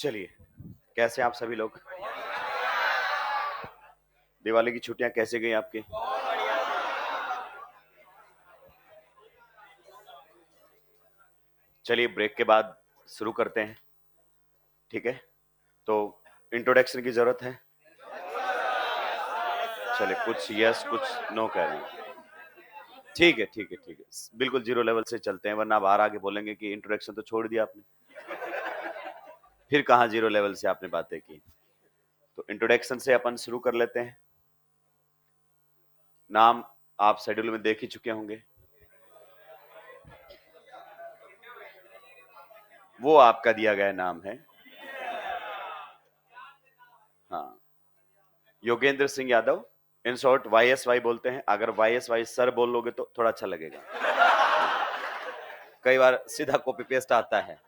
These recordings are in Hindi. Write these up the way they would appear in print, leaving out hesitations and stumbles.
चलिए, कैसे आप सभी लोग? दिवाली की छुट्टियां कैसे गई आपकी? चलिए, ब्रेक के बाद शुरू करते हैं। ठीक है, तो इंट्रोडक्शन की जरूरत है। चलिए, कुछ यस कुछ नो कह रहे हैं। ठीक है, ठीक है, ठीक है, बिल्कुल जीरो लेवल से चलते हैं, वरना बाहर आके बोलेंगे कि इंट्रोडक्शन तो छोड़ दिया आपने। फिर कहाँ जीरो लेवल से आपने बातें की। तो इंट्रोडक्शन से अपन शुरू कर लेते हैं। नाम आप शेड्यूल में देख ही चुके होंगे। वो आपका दिया गया नाम है। हाँ, Yogendra Singh Yadav. In short YSY बोलते हैं। अगर YSY सर बोल लोगे तो थोड़ा अच्छा लगेगा। कई बार सीधा कॉपी पेस्ट आता है।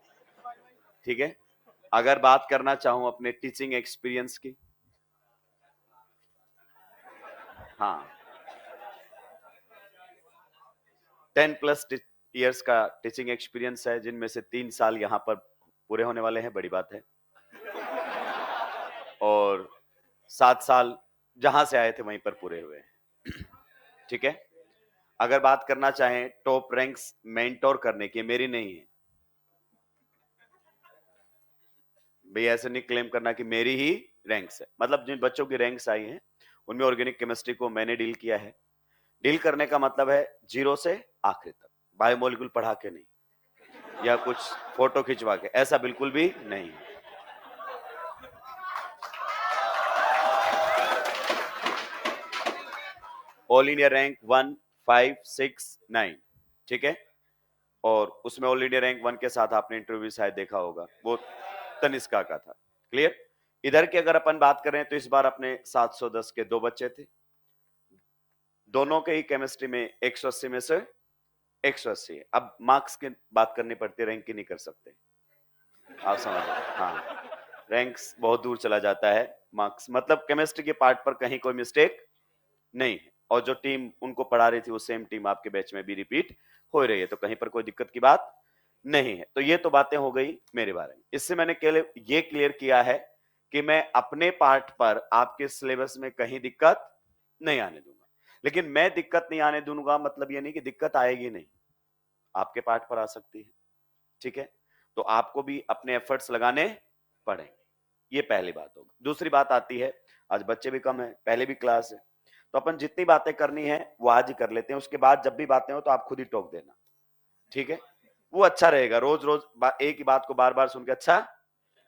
ठीक है, अगर बात करना चाहूं अपने टीचिंग एक्सपीरियंस की, हाँ, 10+ ईयर्स का टीचिंग एक्सपीरियंस है, जिनमें से 3 साल यहाँ पर पूरे होने वाले हैं, बड़ी बात है। और 7 साल जहां से आए थे वहीं पर पूरे हुए हैं। ठीक है, अगर बात करना चाहें टॉप रैंक्स मेंटोर करने की, मेरी नहीं है भाई, ऐसे नहीं क्लेम करना कि मेरी ही रैंक्स है। मतलब जिन बच्चों की रैंक्स आई हैं उनमें ऑर्गेनिक केमिस्ट्री को मैंने डील किया है। डील करने का मतलब है जीरो से आखिरी तक, बायोमोलिक्यूल पढ़ा के नहीं या कुछ फोटो खिंचवा के, ऐसा बिल्कुल भी नहीं है। All India rank 1, 5, 6, 9। ठीक है, और उसमें ऑल इंडिया रैंक 1 के साथ आपने इंटरव्यू शायद देखा होगा, वो तनिष्का का था। क्लियर। इधर की अगर अपन बात करें तो इस बार अपने 710 के 2 बच्चे थे। दोनों के ही केमिस्ट्री में 180 में से 180 है। अब मार्क्स की बात करनी पड़ती है, रैंक की नहीं कर सकते। आप समझ रहे हैं? हाँ, रैंक्स बहुत दूर चला जाता है। मार्क्स मतलब केमिस्ट्री के पार्ट पर कहीं कोई मिस्टेक नहीं है, और जो टीम उनको पढ़ा रही थी वो सेम टीम आपके बैच में भी रिपीट हो रही है, तो कहीं पर कोई दिक्कत की बात नहीं है। तो ये तो बातें हो गई मेरे बारे में। इससे मैंने ये क्लियर किया है कि मैं अपने पार्ट पर आपके सिलेबस में कहीं दिक्कत नहीं आने दूंगा। लेकिन मैं दिक्कत नहीं आने दूंगा मतलब ये नहीं कि दिक्कत आएगी नहीं, आपके पार्ट पर आ सकती है। ठीक है, तो आपको भी अपने एफर्ट्स लगाने पड़ेंगे। ये पहली बात होगी। दूसरी बात आती है, आज बच्चे भी कम है, पहले भी क्लास है, तो अपन जितनी बातें करनी है वो आज ही कर लेते हैं। उसके बाद जब भी बातें हो तो आप खुद ही टोक देना। ठीक है, वो अच्छा रहेगा। रोज रोज एक ही बात को बार बार सुन के अच्छा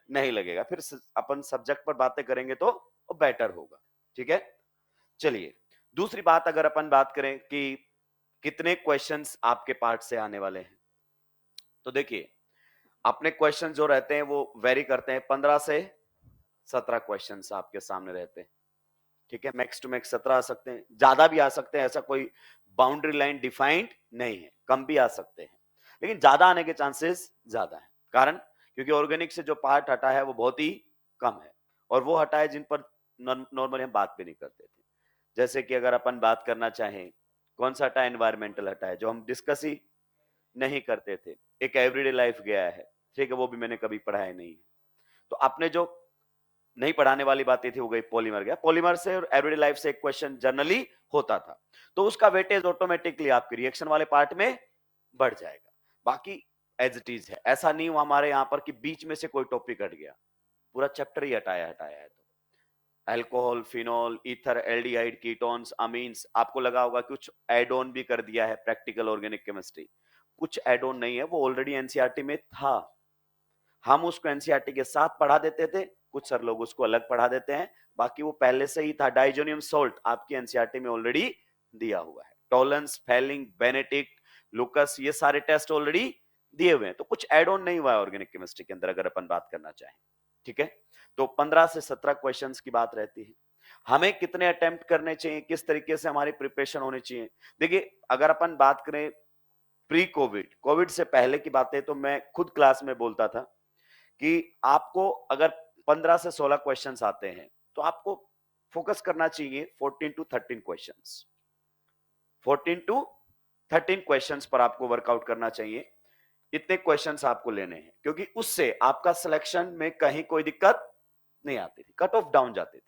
नहीं लगेगा। फिर अपन सब्जेक्ट पर बातें करेंगे तो वो बेटर होगा। ठीक है, चलिए दूसरी बात अगर अपन बात करें कि कितने क्वेश्चंस आपके पार्ट से आने वाले हैं, तो देखिए अपने क्वेश्चन जो रहते हैं वो वेरी करते हैं। 15 से 17 क्वेश्चंस आपके सामने रहते हैं। ठीक है, मैक्स टू मैक्स 17 आ सकते हैं, ज्यादा भी आ सकते हैं, ऐसा कोई बाउंड्री लाइन डिफाइंड नहीं है, कम भी आ सकते हैं, लेकिन ज्यादा आने के चांसेस ज्यादा है। कारण क्योंकि ऑर्गेनिक से जो पार्ट हटा है वो बहुत ही कम है, और वो हटा है जिन पर नॉर्मली हम बात भी नहीं करते थे। जैसे कि अगर अपन बात करना चाहें, कौन सा हटा? एनवायरमेंटल हटा है, जो हम डिस्कस ही नहीं करते थे। एक एवरीडे लाइफ गया है, ठीक है, वो भी मैंने कभी पढ़ाया नहीं है। तो आपने जो नहीं पढ़ाने वाली बातें थी वो गई, पॉलीमर गया। पॉलीमर से और एवरीडे लाइफ से एक क्वेश्चन जनरली होता था, तो उसका वेटेज ऑटोमेटिकली आपके रिएक्शन वाले पार्ट में बढ़ जाएगा। बाकी एज इट इज है, ऐसा नहीं हुआ हमारे यहाँ पर कि बीच में से कोई टॉपिक हट गया, पूरा चैप्टर ही हटाया हटाया है। तो alcohol, phenol, ether, aldehyde, ketones, amines, आपको लगा होगा कुछ एड ऑन भी कर दिया है प्रैक्टिकल ऑर्गेनिक केमिस्ट्री। कुछ एड ऑन नहीं है, वो ऑलरेडी एनसीईआरटी में था। हम उसको एनसीईआरटी के साथ पढ़ा देते थे, कुछ सर लोग उसको अलग पढ़ा देते हैं, बाकी वो पहले से ही था। डाइजोनियम सोल्ट आपकी एनसीईआरटी में ऑलरेडी दिया हुआ है। टॉलरेंस, फेलिंग, बेनेडिक्ट, लुकस, ये सारे टेस्ट ऑलरेडी दिए हुए हैं, तो कुछ एड ऑन नहीं हुआ है ऑर्गेनिक केमिस्ट्री के अंदर अगर अपन बात करना चाहें। ठीक है, तो 15 से 17 क्वेश्चंस की बात रहती है। हमें कितने अटेम्प्ट करने चाहिए, किस तरीके से हमारी प्रिपरेशन होनी चाहिए? देखिए अगर अपन बात करें प्री कोविड, कोविड से पहले की बातें, तो मैं खुद क्लास में बोलता था कि आपको अगर 15 से 16 क्वेश्चंस आते हैं तो आपको फोकस करना चाहिए 14 टू 13 क्वेश्चंस। 14 टू 13 क्वेश्चंस पर आपको वर्कआउट करना चाहिए। इतने क्वेश्चंस आपको लेने हैं, क्योंकि उससे आपका सिलेक्शन में कहीं कोई दिक्कत नहीं आती थी, कट ऑफ डाउन जाती थी।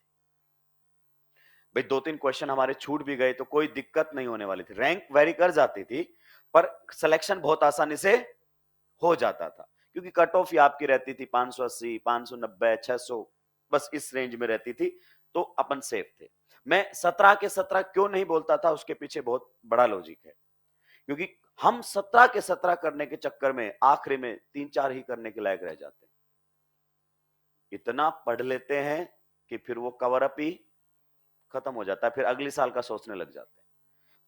भाई 2-3 क्वेश्चन हमारे छूट भी गए तो कोई दिक्कत नहीं होने वाली थी, रैंक वेरी कर जाती थी पर सिलेक्शन बहुत आसानी से हो जाता था, क्योंकि कट ऑफ ही आपकी रहती थी 580, 590, 600, बस इस रेंज में रहती थी, तो अपन सेफ थे। मैं 17 के 17 क्यों नहीं बोलता था, उसके पीछे बहुत बड़ा लॉजिक है, क्योंकि हम 17 के 17 करने के चक्कर में आखिरी में 3-4 ही करने के लायक रह जाते हैं। इतना पढ़ लेते हैं कि फिर वो कवर अप ही खत्म हो जाता है, फिर अगले साल का सोचने लग जाते हैं।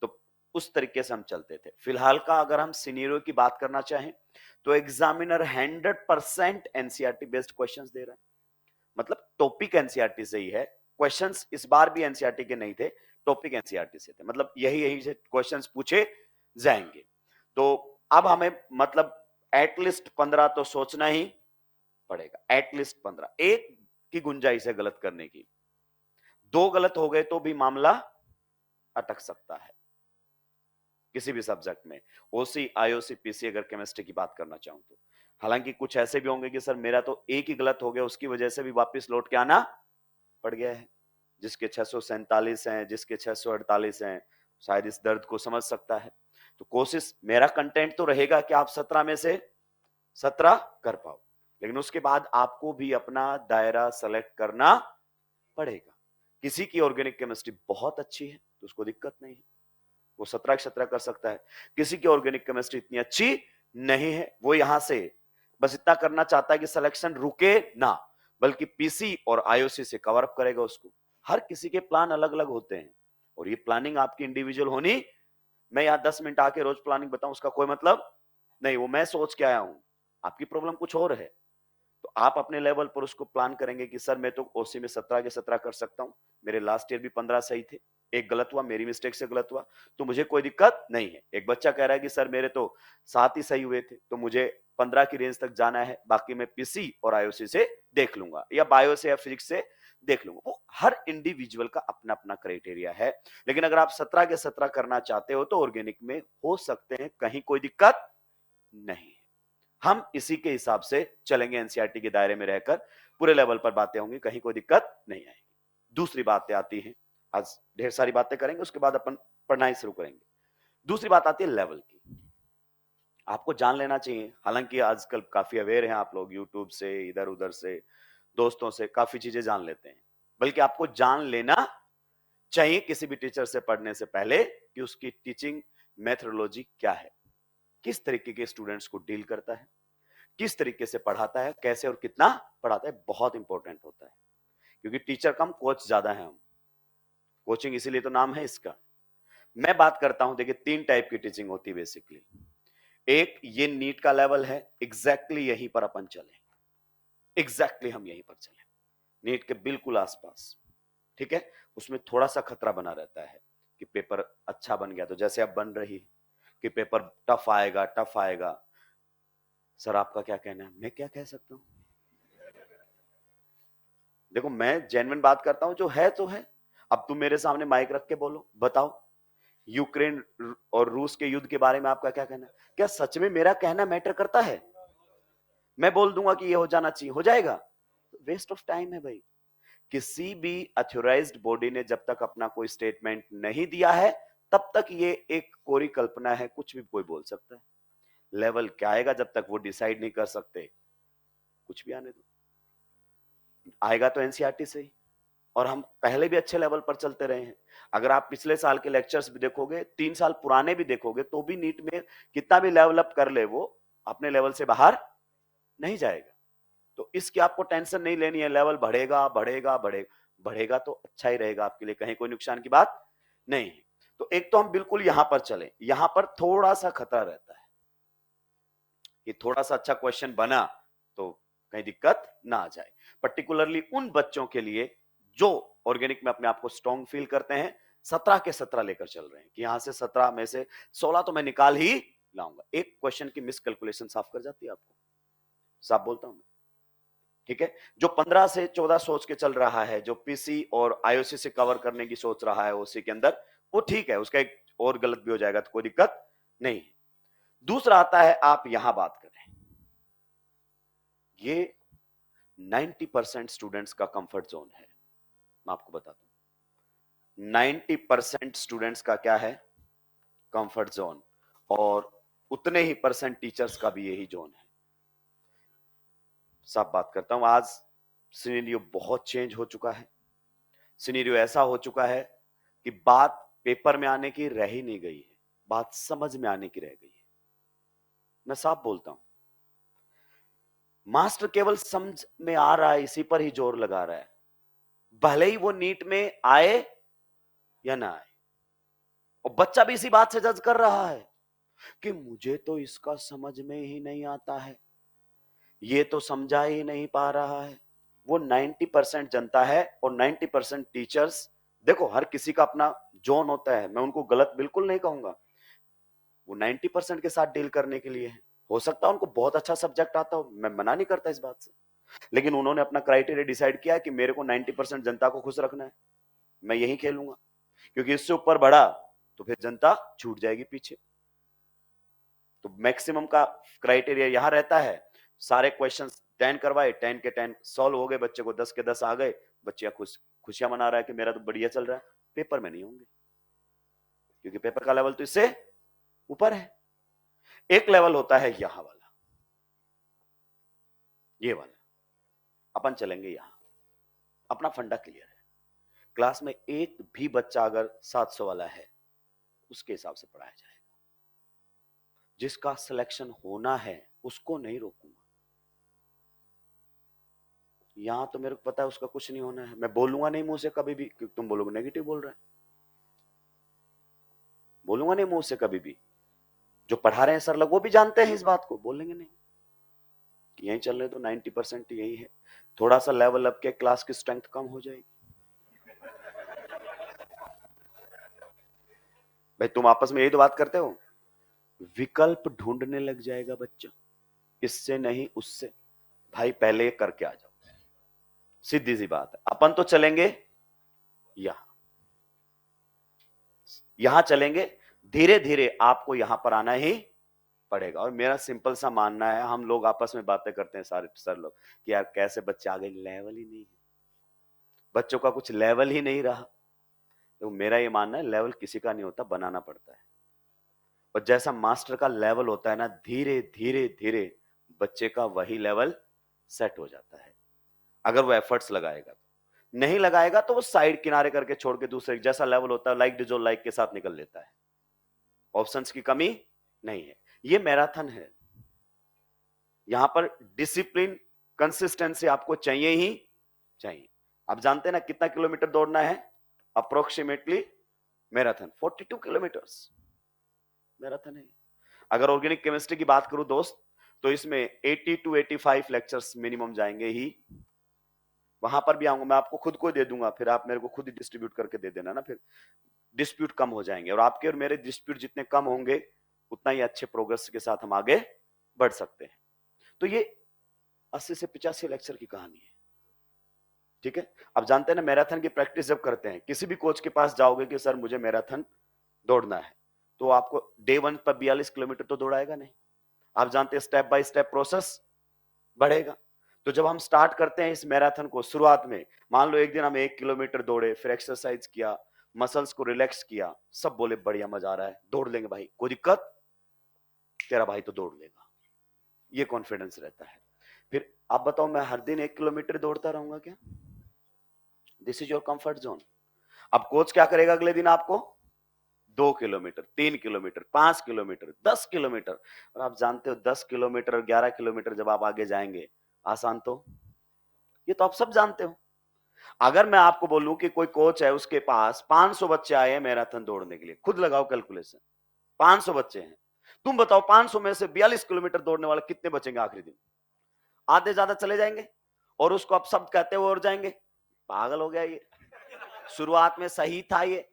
तो उस तरीके से हम चलते थे। फिलहाल का अगर हम सिनेरियो की बात करना चाहें तो एग्जामिनर 100% एनसीईआरटी बेस्ड क्वेश्चंस दे रहा है, मतलब टॉपिक एनसीईआरटी से ही है। क्वेश्चंस इस बार भी एनसीईआरटी के नहीं थे, टॉपिक एनसीईआरटी से थे, मतलब यही यही से क्वेश्चंस पूछे जाएंगे। तो अब हमें मतलब एटलीस्ट 15 तो सोचना ही पड़ेगा, एटलीस्ट 15। एक की गुंजाइश है गलत करने की, 2 गलत हो गए तो भी मामला अटक सकता है किसी भी सब्जेक्ट में, ओसी, आईओसी, पीसी, अगर केमिस्ट्री की बात करना चाहूं तो। हालांकि कुछ ऐसे भी होंगे कि सर मेरा तो एक ही गलत हो गया, उसकी वजह से भी वापस लौट के आना पड़ गया है। जिसके 647 हैं, जिसके 648 हैं, शायद इस दर्द को समझ सकता है। तो कोशिश, मेरा कंटेंट तो रहेगा कि आप 17 में से 17 कर पाओ, लेकिन उसके बाद आपको भी अपना दायरा सेलेक्ट करना पड़ेगा। किसी की ऑर्गेनिक केमिस्ट्री बहुत अच्छी है तो उसको दिक्कत नहीं है, वो 17 कर सकता है। किसी की ऑर्गेनिक केमिस्ट्री इतनी अच्छी नहीं है, वो यहां से बस इतना करना चाहता है कि सिलेक्शन रुके ना, बल्कि पीसी और आईओसी से कवर अप करेगा उसको। हर किसी के प्लान अलग अलग होते हैं और ये प्लानिंग आपकी इंडिविजुअल होनी। मैं यहां 10 मिनट आके रोज प्लानिंग बताऊं उसका कोई मतलब नहीं, वो मैं सोच के आया हूं, आपकी प्रॉब्लम कुछ और है। तो आप अपने लेवल पर उसको प्लान करेंगे कि सर मैं तो ओसी में 17 के 17 कर सकता हूं, मेरे लास्ट ईयर भी 15 सही थे, एक गलत हुआ, मेरी मिस्टेक से गलत हुआ, तो मुझे कोई दिक्कत नहीं है। एक बच्चा कह रहा है कि सर मेरे तो 7 ही सही हुए थे, तो मुझे 15 की रेंज तक जाना है, बाकी मैं पीसी और आईओसी से देख लूंगा या बायो से या फिजिक्स से देख लूंगा। वो हर इंडिविजुअल का अपना अपना क्राइटेरिया है, लेकिन अगर आप 17 के 17 करना चाहते हो तो ऑर्गेनिक में हो सकते हैं, कहीं कोई दिक्कत नहीं है। हम इसी के हिसाब से चलेंगे, एनसीईआरटी के दायरे में रहकर पूरे लेवल पर बातें होंगी, कहीं कोई दिक्कत नहीं आएगी। दूसरी बातें आती हैं, आज ढेर सारी बातें करेंगे, उसके बाद अपन पढ़ना शुरू करेंगे। दूसरी बात आती है लेवल की। आपको जान लेना चाहिए, हालांकि आजकल काफी अवेयर हैं आप लोग, यूट्यूब से, इधर उधर से, दोस्तों से काफी चीजें जान लेते हैं, बल्कि आपको जान लेना चाहिए किसी भी टीचर से पढ़ने से पहले कि उसकी टीचिंग मेथोडोलॉजी क्या है, किस तरीके के स्टूडेंट्स को डील करता है, किस तरीके से पढ़ाता है, कैसे और कितना पढ़ाता है, बहुत इंपॉर्टेंट होता है। क्योंकि टीचर कम कोच ज्यादा है, हम कोचिंग इसीलिए तो नाम है इसका। मैं बात करता हूं, देखिए 3 टाइप की टीचिंग होती है बेसिकली। एक ये नीट का लेवल है, एग्जैक्टली यहीं पर अपन चले, एग्जैक्टली हम यहीं पर चले, नीट के बिल्कुल आसपास, ठीक है। उसमें थोड़ा सा खतरा बना रहता है कि पेपर अच्छा बन गया तो जैसे अब बन रही कि पेपर टफ आएगा, टफ आएगा। सर आपका क्या कहना है? मैं क्या कह सकता हूं, देखो मैं जेन्युइन बात करता हूं, जो है तो है। अब तुम मेरे सामने माइक रख के बोलो, बताओ यूक्रेन और रूस के युद्ध के बारे में आपका क्या कहना है? क्या सच में मेरा कहना मैटर करता है? मैं बोल दूंगा कि ये हो जाना चाहिए, हो जाएगा? वेस्ट ऑफ टाइम है भाई। किसी भी अथोराइज्ड बॉडी ने जब तक अपना कोई स्टेटमेंट नहीं दिया है तब तक ये एक कोरी कल्पना है, कुछ भी कोई बोल सकता है। लेवल क्या आएगा जब तक वो डिसाइड नहीं कर सकते, कुछ भी आने दो, आएगा तो एनसीईआरटी से ही। और हम पहले भी अच्छे लेवल पर चलते रहे हैं। अगर आप पिछले साल के लेक्चर्स भी देखोगे, 3 साल पुराने भी देखोगे, तो भी नीट में कितना भी लेवल अप कर ले, वो अपने लेवल से बाहर नहीं जाएगा। तो इसकी आपको टेंशन नहीं लेनी है, लेवल बढ़ेगा बढ़ेगा बढ़ेगा, बढ़ेगा तो अच्छा ही रहेगा आपके लिए, कहीं कोई नुकसान की बात नहीं है। तो एक तो हम बिल्कुल यहां पर चले, यहां पर थोड़ा सा खतरा रहता है कि थोड़ा सा अच्छा क्वेश्चन बना तो कहीं दिक्कत ना आ जाए, पर्टिकुलरली उन बच्चों के लिए जो ऑर्गेनिक में अपने आप को स्ट्रॉन्ग फील करते हैं। 17 के 17 लेकर चल रहे हैं कि यहां से 17 में से 16 तो मैं निकाल ही लाऊंगा। एक क्वेश्चन की मिस कैलकुलेशन साफ कर जाती है आपको, साफ बोलता हूं मैं, ठीक है। जो 15 से 14 सोच के चल रहा है, जो पीसी और आईओसी से कवर करने की सोच रहा है ओसी के अंदर, वो ठीक है, उसका एक और गलत भी हो जाएगा तो कोई दिक्कत नहीं। दूसरा आता है, आप यहां बात करें, ये 90% स्टूडेंट्स का कंफर्ट जोन है। मैं आपको बता दूं, 90% स्टूडेंट्स का क्या है? Comfort zone. और उतने ही परसेंट टीचर्स का भी यही जोन है। साफ बात करता हूं, आज सिनेरियो बहुत चेंज हो चुका है। सिनेरियो ऐसा हो चुका है कि बात पेपर में आने की रह ही नहीं गई है, बात समझ में आने की रह गई है। मैं साफ बोलता हूं, मास्टर केवल समझ में आ रहा है, इसी पर ही जोर लगा रहा है, भले ही वो नीट में आए या ना आए। और बच्चा भी इसी बात से जज कर रहा है कि मुझे तो इसका समझ में ही नहीं आता है, ये तो समझा ही नहीं पा रहा है। वो 90% जनता है और 90% टीचर्स। देखो, हर किसी का अपना जोन होता है, मैं उनको गलत बिल्कुल नहीं कहूंगा। वो 90% के साथ डील करने के लिए है। हो सकता है उनको बहुत अच्छा सब्जेक्ट आता हो, मैं मना नहीं करता इस बात से, लेकिन उन्होंने अपना क्राइटेरिया डिसाइड किया है कि मेरे को 90% जनता को खुश रखना है, मैं यही खेलूंगा। क्योंकि इससे ऊपर बढ़ा तो फिर जनता छूट जाएगी पीछे। तो मैक्सिमम का क्राइटेरिया यहां रहता है, सारे क्वेश्चंस 10 करवाए, 10 के 10 सॉल्व हो गए, बच्चे को 10 के 10 आ गए, बच्चे खुशियां मना रहा है कि मेरा तो बढ़िया चल रहा है। पेपर में नहीं होंगे, क्योंकि पेपर का लेवल तो इससे ऊपर है। एक लेवल होता है यहां वाला, ये वाला, अपन चलेंगे यहां। अपना फंडा क्लियर है, क्लास में एक भी बच्चा अगर 700 वाला है, उसके हिसाब से पढ़ाया जाएगा। जिसका सिलेक्शन होना है उसको नहीं रोकूंगा। यहां तो मेरे को पता है उसका कुछ नहीं होना है, मैं बोलूंगा नहीं मुंह से कभी भी, क्योंकि तुम बोलोगे नेगेटिव बोल रहे हैं। बोलूंगा नहीं मुंह से कभी भी। जो पढ़ा रहे हैं सर लोग वो भी जानते हैं इस बात को, बोलेंगे नहीं कि यही चल रहे तो 90% यही है। थोड़ा सा लेवल अप के क्लास की स्ट्रेंथ कम हो जाएगी। भाई तुम आपस में यही तो बात करते हो, विकल्प ढूंढने लग जाएगा बच्चा, इससे नहीं उससे। भाई पहले ये करके आ जाओ, सीधी सी बात है। अपन तो चलेंगे यहां, यहां चलेंगे, धीरे धीरे आपको यहां पर आना ही पड़ेगा। और मेरा सिंपल सा मानना है, हम लोग आपस में बातें करते हैं सारे सर लोग कि यार कैसे बच्चे आगे, लेवल ही नहीं है, बच्चों का कुछ लेवल ही नहीं रहा। तो मेरा ये मानना है, लेवल किसी का नहीं होता, बनाना पड़ता है। और जैसा मास्टर का लेवल होता है ना, धीरे धीरे धीरे बच्चे का वही लेवल सेट हो जाता है, अगर वो एफर्ट्स लगाएगा। नहीं लगाएगा तो वो साइड किनारे करके छोड़ के दूसरे, जैसा लेवल होता है लाइक डिजोल लाइक के साथ निकल लेता है। ऑप्शंस की कमी नहीं है, ये मैराथन है। यहां पर डिसिप्लिन, कंसिस्टेंसी आपको चाहिए ही चाहिए। आप जानते हैं ना कितना किलोमीटर दौड़ना है अप्रोक्सीमेटली? मैराथन 42 किलोमीटर्स मैराथन है। अगर ऑर्गेनिक केमिस्ट्री की बात करूं दोस्त, तो इसमें 80 टू 85 लेक्चर्स मिनिमम जाएंगे ही। वहां पर भी आऊंगा, मैं आपको खुद को दे दूंगा, फिर आप मेरे को खुद ही डिस्ट्रीब्यूट करके दे देना ना, फिर डिस्प्यूट कम हो जाएंगे। और आपके और मेरे डिस्प्यूट जितने कम होंगे, उतना ही अच्छे प्रोग्रेस के साथ हम आगे बढ़ सकते हैं। तो ये 80 से 85 लेक्चर की कहानी है, ठीक है। अब जानते हैं ना, मैराथन की प्रैक्टिस जब करते हैं, किसी भी कोच के पास जाओगे कि सर मुझे मैराथन दौड़ना है, तो आपको डे 1 पर 42 किलोमीटर तो दौड़ाएगा नहीं। आप जानते हैं स्टेप बाय स्टेप प्रोसेस बढ़ेगा। तो जब हम स्टार्ट करते हैं इस मैराथन को, शुरुआत में मान लो एक दिन हम 1 किलोमीटर दौड़े, फिर एक्सरसाइज किया, मसल्स को रिलैक्स किया, सब बोले बढ़िया मजा आ रहा है, दौड़ लेंगे भाई, कोई दिक्कत, तेरा भाई तो दौड़ लेगा, ये कॉन्फिडेंस रहता है। फिर आप बताओ, मैं हर दिन 1 किलोमीटर दौड़ता रहूंगा क्या? This is your comfort zone. अब कोच क्या करेगा अगले दिन आपको? 2 किलोमीटर, 3 किलोमीटर, 5 किलोमीटर, 10 किलोमीटर। और आप जानते हो 10 किलोमीटर और 11 किलोमीटर जब आप आगे जाएंगे, आसान तो, ये तो आप सब जानते हो। अगर मैं आपको बोलूं कि कोई कोच है, उसके पास 500 बच्चे आए हैं मैराथन दौड़ने के लिए, खुद लगाओ कैलकुलेशन, 500 बच्चे हैं, तुम बताओ 500 में से 42 किलोमीटर दौड़ने वाले कितने बचेंगे आखिरी दिन? आधे ज्यादा चले जाएंगे, और उसको आप सब कहते हुए और जाएंगे, पागल हो गया ये। शुरुआत में सही था ये,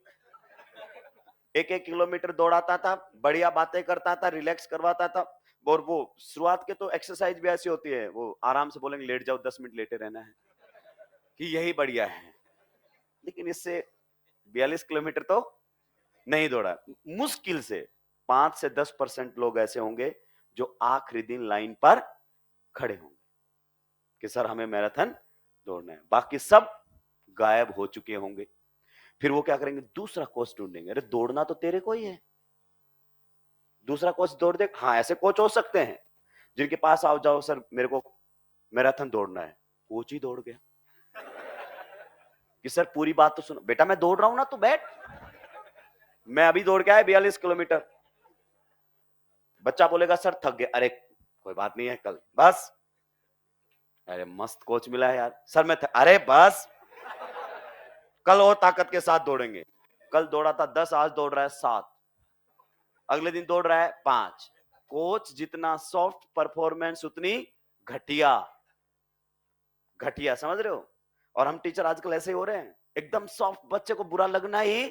1 1 किलोमीटर दौड़ाता था, बढ़िया बातें करता था, रिलैक्स करवाता था। और वो शुरुआत के तो एक्सरसाइज भी ऐसी होती है, वो आराम से बोलेंगे लेट जाओ, 10 मिनट लेटे रहना है, कि यही बढ़िया है। लेकिन इससे 42 किलोमीटर तो नहीं दौड़ा। मुश्किल से 5 से 10% लोग ऐसे होंगे जो आखिरी दिन लाइन पर खड़े होंगे। कि सर हमें मैराथन दौड़ना है, बाकी सब गायब हो चुके होंगे। फिर वो क्या करेंगे, दूसरा कोच ढूंढेंगे। अरे दौड़ना तो तेरे को ही है, दूसरा कोच दौड़ दे। हाँ, ऐसे कोच हो सकते हैं जिनके पास आओ जाओ, सर मेरे को मैराथन दौड़ना है, कोच ही दौड़ गया कि सर पूरी बात तो सुनो बेटा, मैं दौड़ रहा हूं ना, तू बैठ, मैं अभी दौड़ के आया 42 किलोमीटर। बच्चा बोलेगा सर थक गया, अरे कोई बात नहीं है, कल बस। अरे मस्त कोच मिला है यार, सर मैं अरे बस, कल और ताकत के साथ दौड़ेंगे। कल दौड़ा था 10, आज दौड़ रहा है 7, अगले दिन दौड़ रहा है 5। कोच जितना सॉफ्ट, परफॉर्मेंस उतनी घटिया। घटिया, समझ रहे हो? और हम टीचर आजकल ऐसे ही हो रहे हैं, एकदम सॉफ्ट, बच्चे को बुरा लगना ही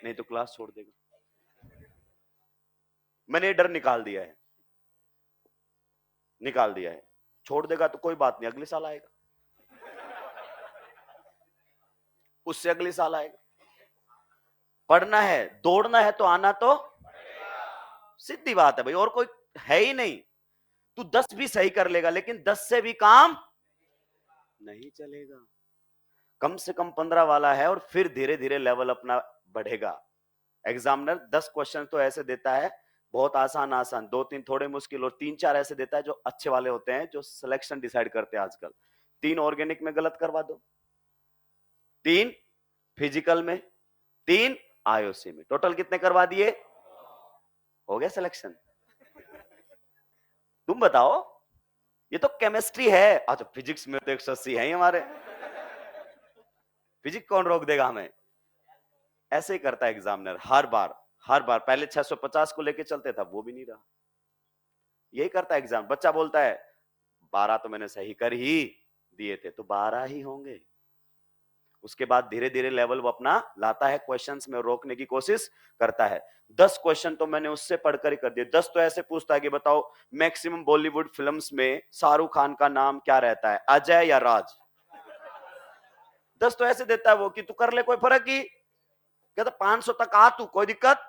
नहीं तो क्लास छोड़ देगा। मैंने ये डर निकाल दिया है, निकाल दिया है। छोड़ देगा तो कोई बात नहीं, अगले साल आएगा, उससे अगले साल आएगा। पढ़ना है, दौड़ना है तो आना तो सीधी बात है भाई, और कोई है ही नहीं। तू 10 भी सही कर लेगा, लेकिन 10 से भी काम नहीं चलेगा। कम से कम 15 वाला है, और फिर धीरे धीरे लेवल अपना बढ़ेगा। एग्जामिनर 10 क्वेश्चन तो ऐसे देता है, बहुत आसान आसान, 2-3 थोड़े मुश्किल, और 3-4 ऐसे देता है जो अच्छे वाले होते हैं, जो सिलेक्शन डिसाइड करते हैं आजकल। 3 ऑर्गेनिक में गलत करवा दो, 3 फिजिकल में, 3 आईओसी में, टोटल कितने करवा दिए? हो गया सिलेक्शन। तुम बताओ, ये तो केमिस्ट्री है। अच्छा, फिजिक्स में तो 180 है ही हमारे, फिजिक्स कौन रोक देगा हमें? ऐसे ही करता है एग्जामिनर हर बार, हर बार। पहले 650 को लेके चलते था, वो भी नहीं रहा। यही करता है एग्जाम। बच्चा बोलता है 12 तो मैंने सही कर ही दिए थे, तो 12 ही होंगे। उसके बाद धीरे धीरे लेवल वो अपना लाता है, क्वेश्चंस में रोकने की कोशिश करता है। 10 क्वेश्चन तो मैंने उससे पढ़कर ही कर दिए। 10 तो ऐसे पूछता है कि बताओ मैक्सिमम बॉलीवुड फिल्म्स में शाहरुख खान का नाम क्या रहता है, अजय या राज? 10 तो ऐसे देता है वो कि तू कर ले, कोई फर्क ही। कहता 500 तक आ तू, कोई दिक्कत,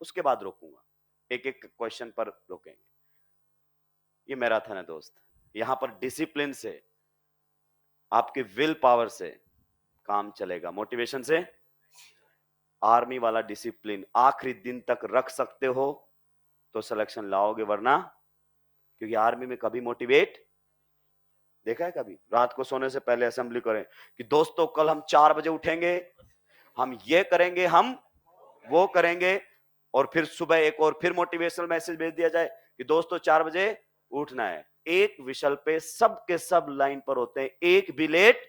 उसके बाद रोकूंगा। एक एक क्वेश्चन पर रोकेंगे। ये मैराथन है दोस्त। यहां पर डिसिप्लिन से, आपके विल पावर से काम चलेगा, मोटिवेशन से। आर्मी वाला डिसिप्लिन आखिरी दिन तक रख सकते हो तो सिलेक्शन लाओगे, वरना, क्योंकि आर्मी में कभी मोटिवेट देखा है? कभी रात को सोने से पहले असेंबली करें कि दोस्तों कल हम 4 बजे उठेंगे, हम ये करेंगे, हम वो करेंगे, और फिर सुबह एक और फिर मोटिवेशनल मैसेज भेज दिया जाए कि दोस्तों 4 बजे उठना है। एक विशल पे सब के सब लाइन पर होते हैं, एक भी लेट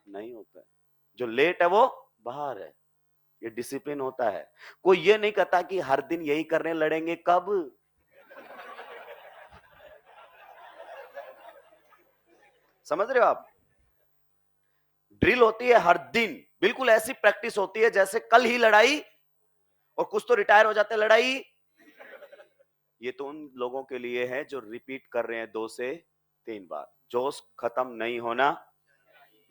नहीं होता है। जो लेट है वो बाहर है। ये डिसिप्लिन होता है। कोई ये नहीं कहता कि हर दिन यही करने लड़ेंगे, कब? समझ रहे हो आप? ड्रिल होती है हर दिन, बिल्कुल ऐसी प्रैक्टिस होती है जैसे कल ही लड़ाई, और कुछ तो रिटायर हो जाते हैं लड़ाई। ये तो उन लोगों के लिए है जो रिपीट कर रहे हैं 2 से 3 बार। जोश खत्म नहीं होना,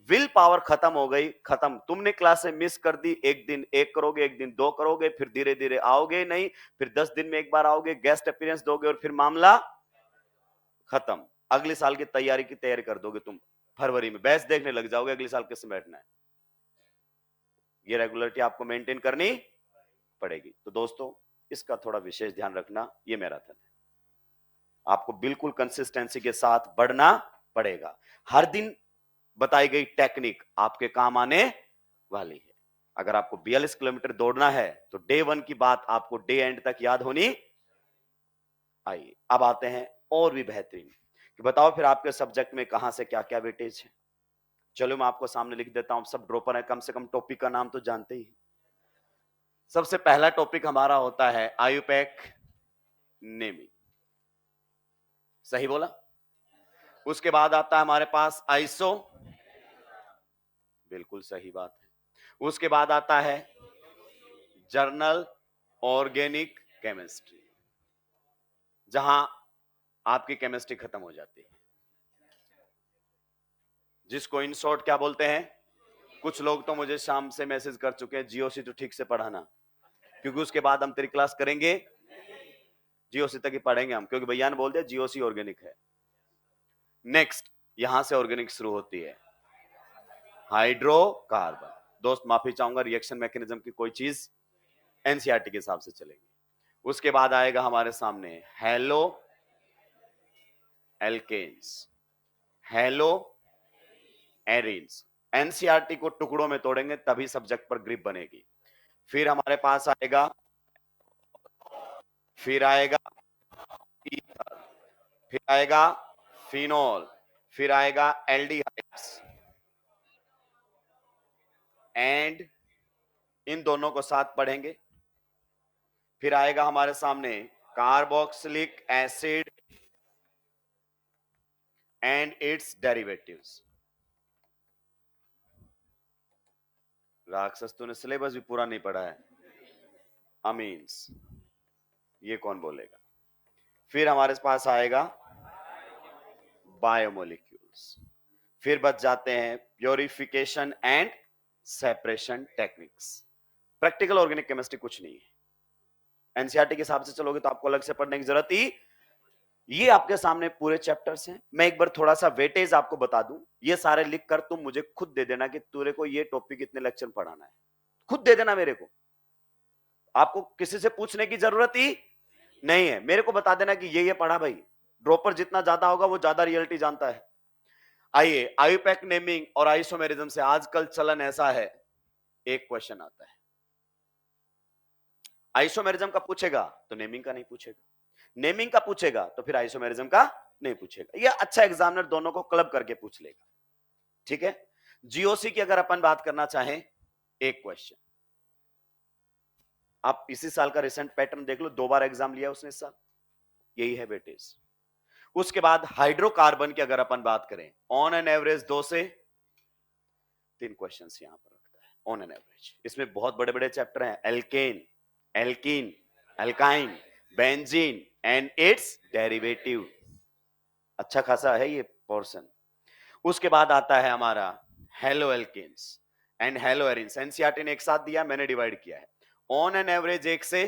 विल पावर खत्म हो गई, खत्म। तुमने क्लास से मिस कर दी, एक दिन 1 करोगे, एक दिन 2 करोगे, फिर धीरे धीरे आओगे नहीं, फिर 10 दिन में एक बार आओगे, गेस्ट अपीयरेंस दोगे, और फिर मामला खत्म। अगले साल की तैयारी कर दोगे तुम। फरवरी में बैच देखने लग जाओगे, अगले साल किससे बैठना है। ये रेगुलरिटी आपको मेंटेन करनी पड़ेगी। तो दोस्तों, इसका थोड़ा विशेष ध्यान रखना। ये मैराथन है, आपको बिल्कुल कंसिस्टेंसी के साथ बढ़ना पड़ेगा। हर दिन बताई गई टेक्निक आपके काम आने वाली है। अगर आपको 42 किलोमीटर दौड़ना है तो डे 1 की बात आपको डे एंड तक याद होनी। आइए अब आते हैं और भी बेहतरीन कि बताओ फिर आपके सब्जेक्ट में कहां से क्या क्या वेटेज है। चलो मैं आपको सामने लिख देता हूं, सब ड्रॉपर है, कम से कम टॉपिक का नाम तो जानते ही। सबसे पहला टॉपिक हमारा होता है आयुपैक नेमिंग। सही बोला? उसके बाद आता है हमारे पास आइसो, बिल्कुल सही बात है। उसके बाद आता है जर्नल ऑर्गेनिक केमिस्ट्री, जहां आपकी केमिस्ट्री खत्म हो जाती है, जिसको इन शॉर्ट क्या बोलते हैं। कुछ लोग तो मुझे शाम से मैसेज कर चुके हैं, जीओसी तो ठीक से पढ़ाना, क्योंकि उसके बाद हम तेरी क्लास करेंगे, जीओसी तक ही पढ़ेंगे हम, क्योंकि भैया ने बोल दिया जीओसी ऑर्गेनिक है। नेक्स्ट यहां से ऑर्गेनिक शुरू होती है, हाइड्रोकार्बन। दोस्त माफी चाहूंगा, रिएक्शन मैकेनिज्म की कोई चीज एनसीईआरटी के हिसाब से चलेगी। उसके बाद आएगा हमारे सामने haloalkanes, haloarenes. NCERT को टुकड़ों में तोड़ेंगे तभी सब्जेक्ट पर ग्रिप बनेगी। फिर हमारे पास आएगा, फिर आएगा ईथर, फिर आएगा फिनोल, फिर आएगा एल्डिहाइड्स, एंड इन दोनों को साथ पढ़ेंगे। फिर आएगा हमारे सामने carboxylic acid and it's derivatives. राक्षस, तूने सिलेबस भी पूरा नहीं पढ़ा है। अमीन्स, ये कौन बोलेगा। फिर हमारे पास आएगा बायोमोलिक्यूल्स। फिर बच जाते हैं purification and separation techniques. Practical organic chemistry कुछ नहीं है। एनसीईआरटी के हिसाब से चलोगे तो आपको अलग से पढ़ने की जरूरत ही। ये आपके सामने पूरे चैप्टर्स हैं। मैं एक बार थोड़ा सा वेटेज आपको बता दूं, ये सारे लिख कर तुम मुझे खुद दे देना कि तेरे को ये टॉपिक इतने लेक्चर पढ़ाना है, खुद दे देना मेरे को। आपको किसी से पूछने की जरूरत ही नहीं है, मेरे को बता देना कि ये पढ़ा भाई। ड्रॉपर जितना ज्यादा होगा वो ज्यादा रियलिटी जानता है। आइए, आईयूपैक नेमिंग और आइसोमेरिज्म से आजकल चलन ऐसा है, एक क्वेश्चन आता है आइसोमेरिज्म का पूछेगा तो नेमिंग का नहीं पूछेगा, नेमिंग का पूछेगा तो फिर आइसोमेरिज्म का नहीं पूछेगा। यह अच्छा एग्जामिनर दोनों को क्लब करके पूछ लेगा। ठीक है। जीओसी की अगर अपन बात करना चाहें, एक क्वेश्चन, आप इसी साल का रिसेंट पैटर्न देख लो, 2 बार एग्जाम लिया उसने इस साल, यही है वेटेज। उसके बाद हाइड्रोकार्बन की अगर अपन बात करें, ऑन एन एवरेज 2 से 3 क्वेश्चन यहां पर रखता है ऑन एन एवरेज। इसमें बहुत बड़े बड़े चैप्टर हैं, alkane, alkene, alkyne, benzene and its derivative. अच्छा खासा है ये पोर्शन। उसके बाद आता है हमारा haloalkanes and haloarenes. NCERT ने एक साथ दिया, मैंने डिवाइड किया है। ऑन एन एवरेज 1 से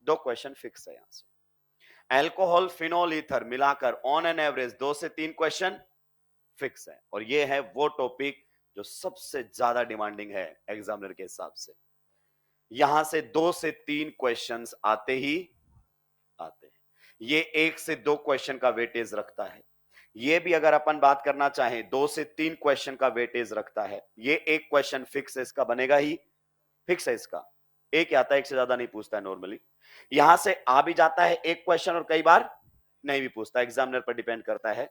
2 क्वेश्चन फिक्स है यहां से। अल्कोहल, फिनोल, ईथर मिलाकर ऑन एन एवरेज 2 से 3 क्वेश्चन फिक्स है। और ये है वो टॉपिक जो सबसे ज्यादा डिमांडिंग है एग्जामिनर के हिसाब से। यहां से 2 से 3 क्वेश्चंस आते ही आते हैं। ये 1 से 2 क्वेश्चन का वेटेज रखता है। ये भी अगर अपन बात करना चाहें 2 से 3 क्वेश्चन का वेटेज रखता है। ये एक क्वेश्चन फिक्स है, इसका बनेगा ही, फिक्स है इसका। एक आता है, एक से ज्यादा नहीं पूछता है नॉर्मली। यहां से आ भी जाता है एक क्वेश्चन और कई बार नहीं भी पूछता, एग्जामिनर पर डिपेंड करता है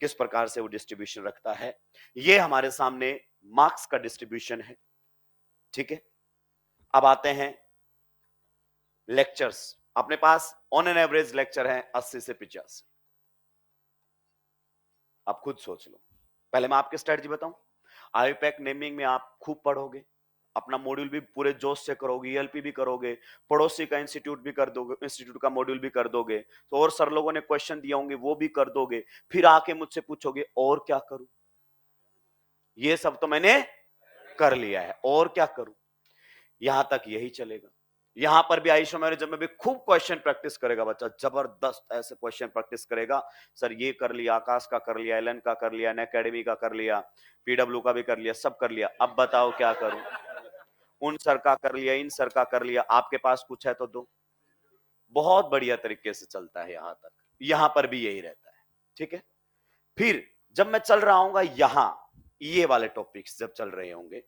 किस प्रकार से वो डिस्ट्रीब्यूशन रखता है। ये हमारे सामने मार्क्स का डिस्ट्रीब्यूशन है। ठीक है। अब आते हैं लेक्चर्स। अपने pass on an average lecture है 80 से 85। आप खुद सोच लो। पहले मैं आपकी स्ट्रेटजी बताऊं। आईयूपैक नेमिंग में आप खूब पढ़ोगे, अपना मॉड्यूल भी पूरे जोश से करोगे, ईएलपी भी करोगे, पड़ोसी का इंस्टीट्यूट भी कर दोगे, इंस्टीट्यूट का मॉड्यूल भी कर दोगे, तो और सर लोगों ने क्वेश्चन दिए होंगे वो भी कर दोगे। फिर आके मुझसे पूछोगे और क्या करूं, ये सब तो मैंने कर लिया है, और क्या करूं। यहां तक यही चलेगा। यहां पर भी आइसोमेरिज्म में भी खूब क्वेश्चन प्रैक्टिस करेगा बच्चा, जबरदस्त ऐसे क्वेश्चन प्रैक्टिस करेगा। सर ये कर लिया, आकाश का कर लिया, एलन का कर लिया, अनअकैडमी का कर लिया, पीडब्ल्यू का भी कर लिया, सब कर लिया, अब बताओ क्या करूं। उन सर का कर लिया, इन सर का कर लिया, आपके पास कुछ है तो दो। बहुत बढ़िया तरीके से चलता है यहां तक। यहां पर भी यही रहता है। ठीक है। फिर जब मैं चल रहा हूंगा यहां, ये वाले टॉपिक्स जब चल रहे होंगे,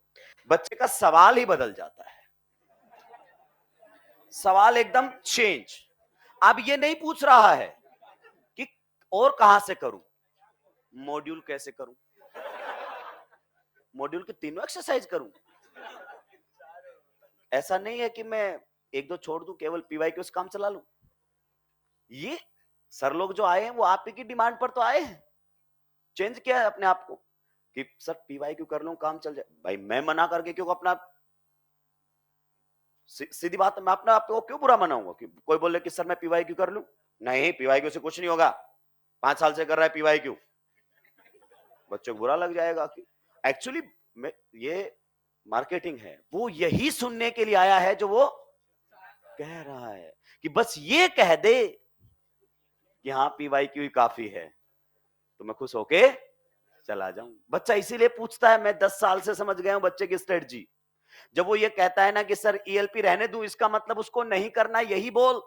बच्चे का सवाल ही बदल जाता है। सवाल एकदम चेंज। अब ये नहीं पूछ रहा है कि और कहां से करूं, मॉड्यूल कैसे करूं, मॉड्यूल के तीनों एक्सरसाइज करूं। ऐसा नहीं है कि मैं 1-2 छोड़ दूं, केवल पीवाईक्यू से काम चला लूं। ये सर लोग जो आए हैं वो आप ही की डिमांड पर तो आए हैं। चेंज किया है अपने आप को कि सर पीवाईक्यू कर लूं काम चल जाए। भाई मैं मना करके क्यों अपना, सीधी बात है, मैं अपने आप को क्यों बुरा मनाऊंगा कि कोई बोले कि सर मैं पीवाईक्यू कर लूं। नहीं, पीवाईक्यू से कुछ नहीं होगा, 5 साल से कर रहा है पीवाईक्यू। बच्चों को बुरा लग जाएगा कि एक्चुअली ये मार्केटिंग है, वो यही सुनने के लिए आया है जो वो कह रहा है कि बस ये कह दे कि हाँ पीवाईक्यू ही काफी है। तो मैं खुश होके चला जाऊं। बच्चा इसीलिए पूछता है, मैं 10 साल से समझ गया हूं बच्चे की स्ट्रेटजी। जब वो ये कहता है ना कि सर ईएलपी रहने दूं, इसका मतलब उसको नहीं करना, यही बोल।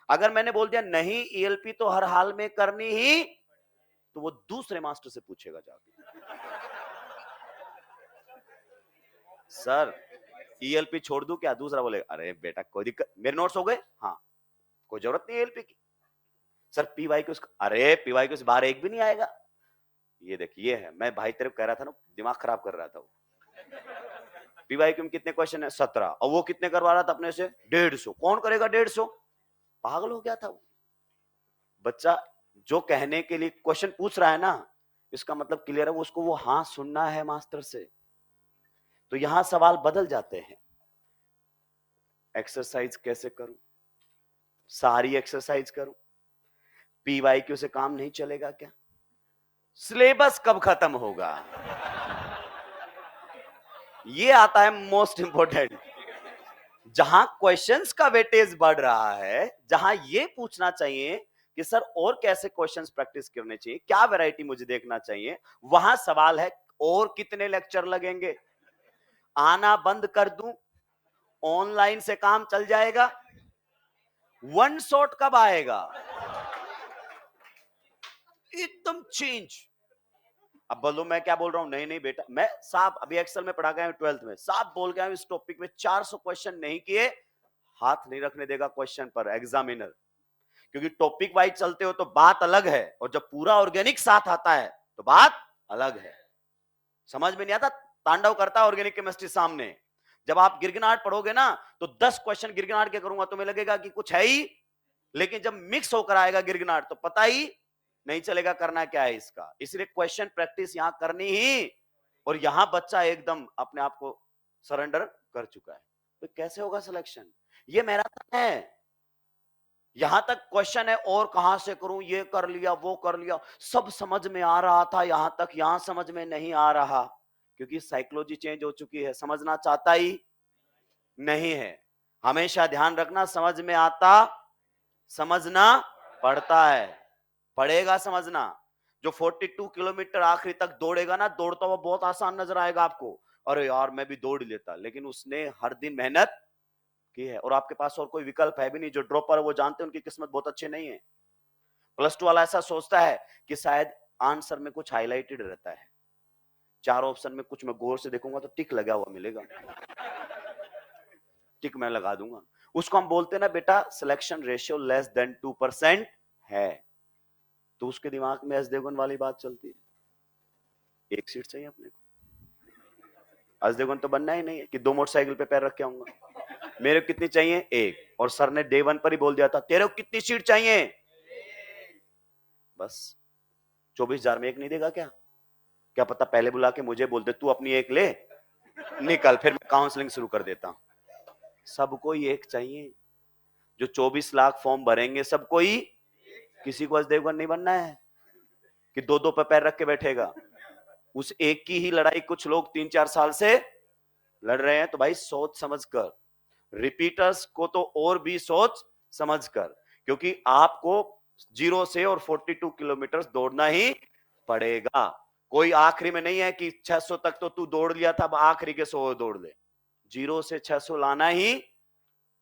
अगर मैंने बोल दिया नहीं ईएलपी तो हर हाल में करनी ही, तो वो दूसरे मास्टर से पूछेगा जाके, सर ईएलपी छोड़ दूं क्या? दूसरा बोलेगा अरे बेटा कोई दिक्कत, मेरे नोट्स हो गए, हाँ कोई जरूरत नहीं ईएलपी की। सर पीवाई क्यू, अरे पीवाई क्यू बाहर एक भी नहीं आएगा। ये देखिए है, मैं भाई तेरे को कह रहा था ना, दिमाग खराब कर रहा था वो। पीवाई क्यू में कितने क्वेश्चन है? 17, और वो कितने करवा रहा था अपने से? 150। कौन करेगा 150? पागल हो गया था वो बच्चा। जो कहने के लिए क्वेश्चन पूछ रहा है ना, इसका मतलब क्लियर है, वो उसको वो हाँ सुनना है मास्टर से। तो यहां सवाल बदल जाते हैं। एक्सरसाइज कैसे करूं? सारी एक्सरसाइज करूं? पीवाईक्यू से काम नहीं चलेगा क्या? सिलेबस कब खत्म होगा? ये आता है मोस्ट इंपोर्टेंट। जहां क्वेश्चंस का वेटेज बढ़ रहा है, जहां ये पूछना चाहिए कि सर और कैसे क्वेश्चंस प्रैक्टिस करने चाहिए, क्या वैरायटी मुझे देखना चाहिए, वहां सवाल है और कितने लेक्चर लगेंगे? आना बंद कर दूं, ऑनलाइन से काम चल जाएगा, वन शॉट कब आएगा? एकदम चेंज। अब बोलो मैं क्या बोल रहा हूं? नहीं नहीं बेटा, मैं साहब अभी एक्सेल में पढ़ा गया हूं 12th में, साहब बोल गया हूं इस टॉपिक में 400 क्वेश्चन नहीं किए, हाथ नहीं रखने देगा क्वेश्चन पर एग्जामिनर। क्योंकि टॉपिक वाइज चलते हो तो बात अलग है, और जब पूरा ऑर्गेनिक साथ आता है तो बात अलग है। समझ में नहीं आता, तांडव करता है ऑर्गेनिक केमिस्ट्री सामने। जब आप गिरगिनाट पढ़ोगे ना, तो 10 क्वेश्चन गिरगिनाट के करूंगा, तुम्हें लगेगा कि कुछ है ही, लेकिन जब मिक्स होकर आएगा गिरगिनाट तो पता ही नहीं चलेगा करना क्या है इसका। इसलिए क्वेश्चन प्रैक्टिस यहां करनी ही, और यहां बच्चा एकदम अपने आप को सरेंडर कर चुका है। तो कैसे होगा सिलेक्शन? ये मैराथन है। यहां तक क्वेश्चन है और कहां से करूं, ये कर लिया वो कर लिया, सब समझ में आ रहा था यहां तक, यहां समझ में नहीं आ रहा, क्योंकि साइकोलॉजी चेंज हो चुकी है, समझना चाहता ही नहीं है। हमेशा ध्यान रखना, समझ में आता, समझना पड़ता है, पड़ेगा समझना। जो 42 किलोमीटर आखिरी तक दौड़ेगा ना, दौड़ता हुआ बहुत आसान नजर आएगा आपको, अरे यार मैं भी दौड़ लेता, लेकिन उसने हर दिन मेहनत की है, और आपके पास और कोई विकल्प है भी नहीं। जो ड्रॉपर है वो जानते हैं उनकी किस्मत बहुत अच्छी नहीं है। +2 वाला ऐसा सोचता है कि शायद आंसर में कुछ हाईलाइटेड रहता है, 4 ऑप्शन में कुछ मैं गौर से देखूंगा तो टिक लगा हुआ मिलेगा, टिक मैं लगा दूंगा। उसको हम बोलते हैं ना बेटा सिलेक्शन रेशियो <2% है। तो उसके दिमाग में एस देवगन वाली बात चलती है, एक सीट चाहिए अपने को। एस देवगन तो बनना ही नहीं है कि 2 मोटरसाइकिल पे पैर रख के आऊंगा। मेरे को कितनी चाहिए? एक। और सर ने डे 1 पर ही बोल दिया था तेरे को कितनी सीट चाहिए? बस 24,000 में एक नहीं देगा क्या? क्या पता पहले बुला के मुझे बोलते तू अपनी एक ले निकल, फिर मैं काउंसलिंग शुरू कर देता हूं। सबको ही एक चाहिए। जो 24 लाख फॉर्म भरेंगे सबको ही, किसी को एस देवगन नहीं बनना है कि 2-2 पे पैर रख के बैठेगा। उस एक की ही लड़ाई कुछ लोग 3-4 साल से लड़ रहे हैं। तो भाई सोच समझ कर, रिपीटर्स को तो और भी सोच समझ कर, क्योंकि आपको 0 से और 42 किलोमीटर दौड़ना ही पड़ेगा। कोई आखिरी में नहीं है कि 600 तक तो तू दौड़ लिया था, अब आखिरी के 100 दौड़ ले। 0 से 600 लाना ही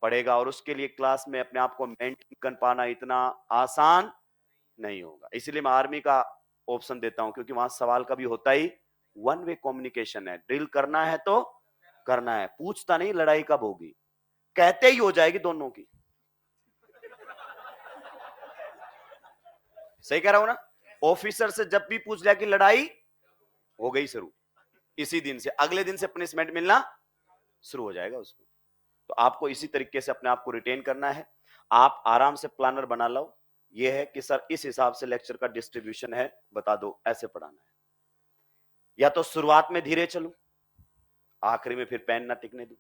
पड़ेगा, और उसके लिए क्लास में अपने आप को मेंटेन कर पाना इतना आसान नहीं होगा। इसलिए मैं आर्मी का ऑप्शन देता हूं, क्योंकि वहां सवाल कभी होता ही वन वे कम्युनिकेशन है। ड्रिल करना है तो करना है, पूछता नहीं लड़ाई कब होगी, कहते ही हो जाएगी दोनों की। सही कह रहा हूं ना? ऑफिसर से जब भी पूछ लिया कि लड़ाई हो गई शुरू, इसी दिन से अगले दिन से पनिशमेंट मिलना शुरू हो जाएगा उसको। तो आपको इसी तरीके से अपने आप को रिटेन करना है। आप आराम से प्लानर बना लो, ये है कि सर इस हिसाब से लेक्चर का डिस्ट्रीब्यूशन है, बता दो ऐसे पढ़ाना है। या तो शुरुआत में धीरे चलूं, आखिरी में फिर पेन ना टिकने दूं,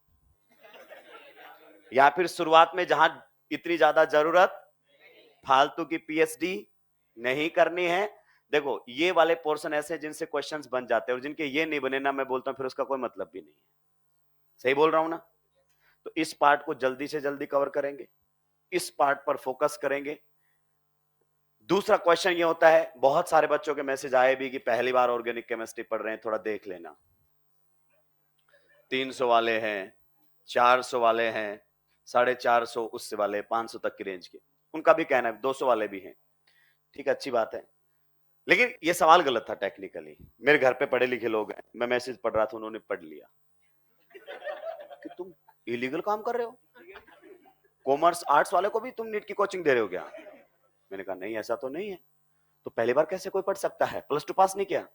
या फिर शुरुआत में जहां इतनी ज्यादा जरूरत फालतू की पीएचडी नहीं करनी है। देखो ये वाले पोर्शन ऐसे हैं जिनसे क्वेश्चंस बन जाते हैं, और जिनके ये नहीं बने ना, मैं बोलता हूं फिर उसका कोई मतलब भी नहीं है। सही बोल रहा हूं ना? तो इस पार्ट को जल्दी से जल्दी कवर करेंगे, इस पार्ट पर फोकस करेंगे। दूसरा क्वेश्चन ये होता है, बहुत सारे बच्चों के मैसेज आए भी कि पहली बार ऑर्गेनिक केमिस्ट्री पढ़ रहे हैं, थोड़ा देख लेना। 300 वाले हैं, 400 वाले हैं, 450 उससे वाले 500 तक की रेंज के, उनका भी कहना है 200 वाले भी हैं। ठीक है, अच्छी बात है, लेकिन ये सवाल गलत था टेक्निकली। मेरे घर पे पढ़े लिखे लोग हैं, मैं मैसेज पढ़ रहा था, उन्होंने पढ़ लिया कि तुम इलीगल काम कर रहे हो, कॉमर्स आर्ट्स वाले को भी तुम नीट की कोचिंग दे रहे हो क्या? मैंने कहा नहीं, ऐसा तो नहीं है। तो पहली बार कैसे कोई पढ़ सकता है, +2 पास नहीं किया?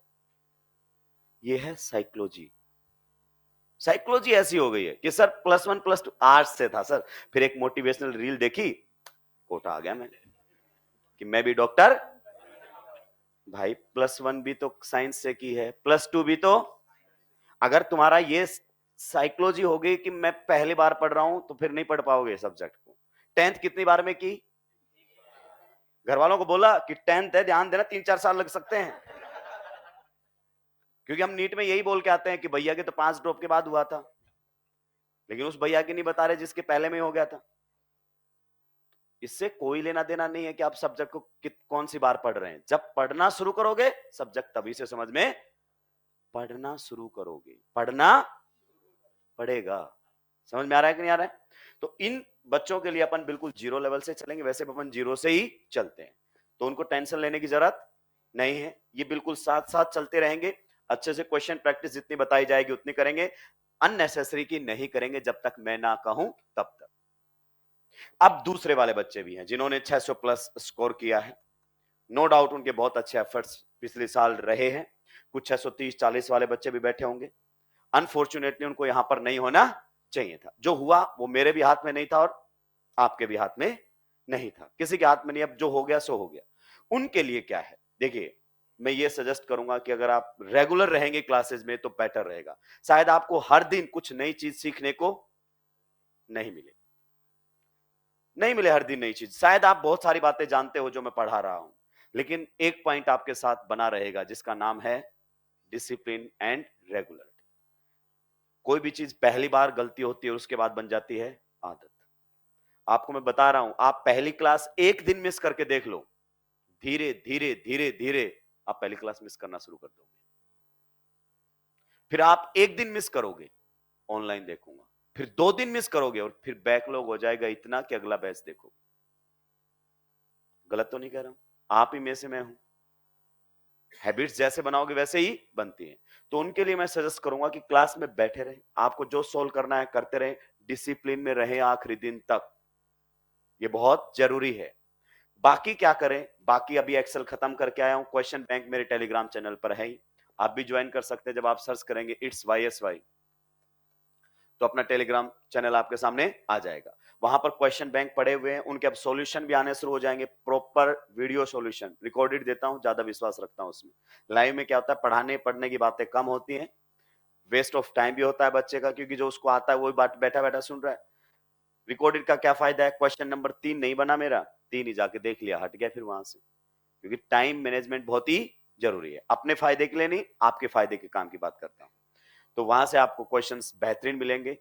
ये है साइकोलॉजी। साइकोलॉजी ऐसी हो गई है कि सर +1 +2 आर्ट्स से था सर, फिर एक मोटिवेशनल रील देखी, कोटा आ गया मैं कि मैं भी डॉक्टर। भाई +1 भी तो साइंस से की है, +2 भी तो। अगर तुम्हारा ये साइकोलॉजी हो गई कि मैं पहली बार पढ़ रहा हूं, तो फिर नहीं पढ़ पाओगे सब्जेक्ट को। 10th कितनी बार में की? घर वालों को बोला कि 10th है, ध्यान देना 3-4 साल लग सकते हैं, क्योंकि हम नीट में यही बोल के आते हैं कि भैया के तो 5 ड्रॉप के बाद हुआ था, लेकिन उस भैया की नहीं बता रहे जिसके पहले में हो गया था। इससे कोई लेना देना नहीं है कि आप सब्जेक्ट को कौन सी बार पढ़ रहे हैं। जब पढ़ना शुरू करोगे सब्जेक्ट तभी से समझ में, पढ़ना शुरू करोगे, पढ़ना पड़ेगा। समझ में आ रहा है कि नहीं आ रहा है? तो इन बच्चों के लिए अपन बिल्कुल 0 लेवल से चलेंगे, वैसे अपन 0 से ही चलते हैं, तो उनको टेंशन लेने की जरूरत नहीं है, ये बिल्कुल साथ साथ चलते रहेंगे। अच्छे से क्वेश्चन प्रैक्टिस जितनी बताई जाएगी उतनी करेंगे, अननेसेसरी की नहीं करेंगे जब तक मैं ना कहूं तब तक। अब दूसरे वाले बच्चे भी हैं जिन्होंने 600 प्लस स्कोर किया है, नो डाउट उनके बहुत अच्छे एफर्ट्स पिछले साल रहे हैं। कुछ 630-40 वाले बच्चे भी बैठे होंगे, अनफॉर्चुनेटली उनको यहां पर नहीं होना चाहिए था। जो हुआ वो मेरे भी हाथ में नहीं था और आपके भी हाथ में नहीं था, किसी के हाथ में नहीं। अब जो हो गया सो हो गया। उनके लिए क्या है, देखिए मैं ये सजेस्ट करूंगा कि अगर आप रेगुलर रहेंगे क्लासेस में तो बेटर रहेगा। शायद आपको हर दिन कुछ नई चीज सीखने को नहीं मिले, नहीं मिले हर दिन नई चीज। शायद आप बहुत सारी बातें जानते हो जो मैं पढ़ा रहा हूं, लेकिन एक पॉइंट आपके साथ बना रहेगा जिसका नाम है डिसिप्लिन एंड रेगुलरिटी। कोई भी चीज पहली बार गलती होती है, उसके बाद बन जाती है आदत। आपको मैं बता रहा हूं, आप पहली क्लास एक दिन मिस करके देख लो, धीरे धीरे धीरे धीरे आप पहली क्लास मिस करना शुरू कर दोगे। फिर आप एक दिन मिस करोगे, ऑनलाइन देखूंगा, फिर 2 दिन मिस करोगे और फिर बैकलॉग हो जाएगा इतना कि अगला बैच देखोगे। गलत तो नहीं कह रहा हूं, आप ही में से मैं हूं। हैबिट्स जैसे बनाओगे वैसे ही बनती हैं। तो उनके लिए मैं सजेस्ट करूंगा कि क्लास में बैठे रहें, आपको जो सोल्व करना है करते रहें, डिसिप्लिन में रहें आखिरी दिन तक, ये बहुत जरूरी है। बाकी क्या करें, बाकी अभी एक्सेल खत्म करके आया हूं, क्वेश्चन बैंक मेरे टेलीग्राम चैनल पर है ही, आप भी ज्वाइन कर सकते हैं। जब आप सर्च करेंगे इट्स YSY तो अपना टेलीग्राम चैनल आपके सामने आ जाएगा। वहां पर क्वेश्चन बैंक पड़े हुए हैं, उनके अब सॉल्यूशन भी आने शुरू हो जाएंगे, प्रॉपर वीडियो सॉल्यूशन रिकॉर्डेड देता हूं, ज्यादा विश्वास रखता हूं उसमें। लाइव में क्या होता है, पढ़ाने पढ़ने की बातें कम होती हैं, वेस्ट ऑफ टाइम भी होता है बच्चे का, क्योंकि जो उसको आता है वही बात बैठा बैठा सुन रहा है। रिकॉर्डेड का क्या फायदा है, क्वेश्चन नंबर 3 नहीं बना मेरा, 3 ही जाके देख लिया, हट गया फिर वहां से। क्योंकि टाइम मैनेजमेंट बहुत ही जरूरी है, अपने फायदे के लिए नहीं, आपके फायदे के काम की बात करता हूं। तो वहां से आपको क्वेश्चंस बेहतरीन मिलेंगे।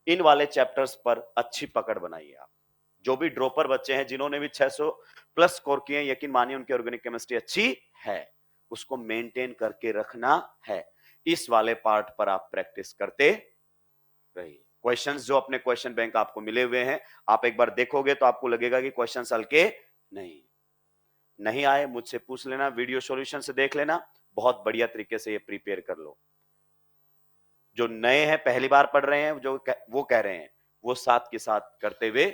इन वाले चैप्टर्स पर अच्छी पकड़ बनाइए आप। जो भी ड्रॉपर बच्चे हैं जिन्होंने भी 600 प्लस स्कोर किए, यकीन मानिए उनकी ऑर्गेनिक केमिस्ट्री अच्छी है, उसको मेंटेन करके रखना है। इस वाले पार्ट पर आप प्रैक्टिस करते रहिए। क्वेश्चंस जो अपने क्वेश्चन बैंक आपको मिले हुए हैं, आप एक बार देखोगे तो आपको लगेगा कि क्वेश्चंस हल्के नहीं आए, मुझसे पूछ लेना, वीडियो सॉल्यूशन से देख लेना, बहुत बढ़िया तरीके से ये प्रिपेयर कर लो। जो नए हैं, पहली बार पढ़ रहे हैं, जो वो कह रहे हैं, वो साथ के साथ करते हुए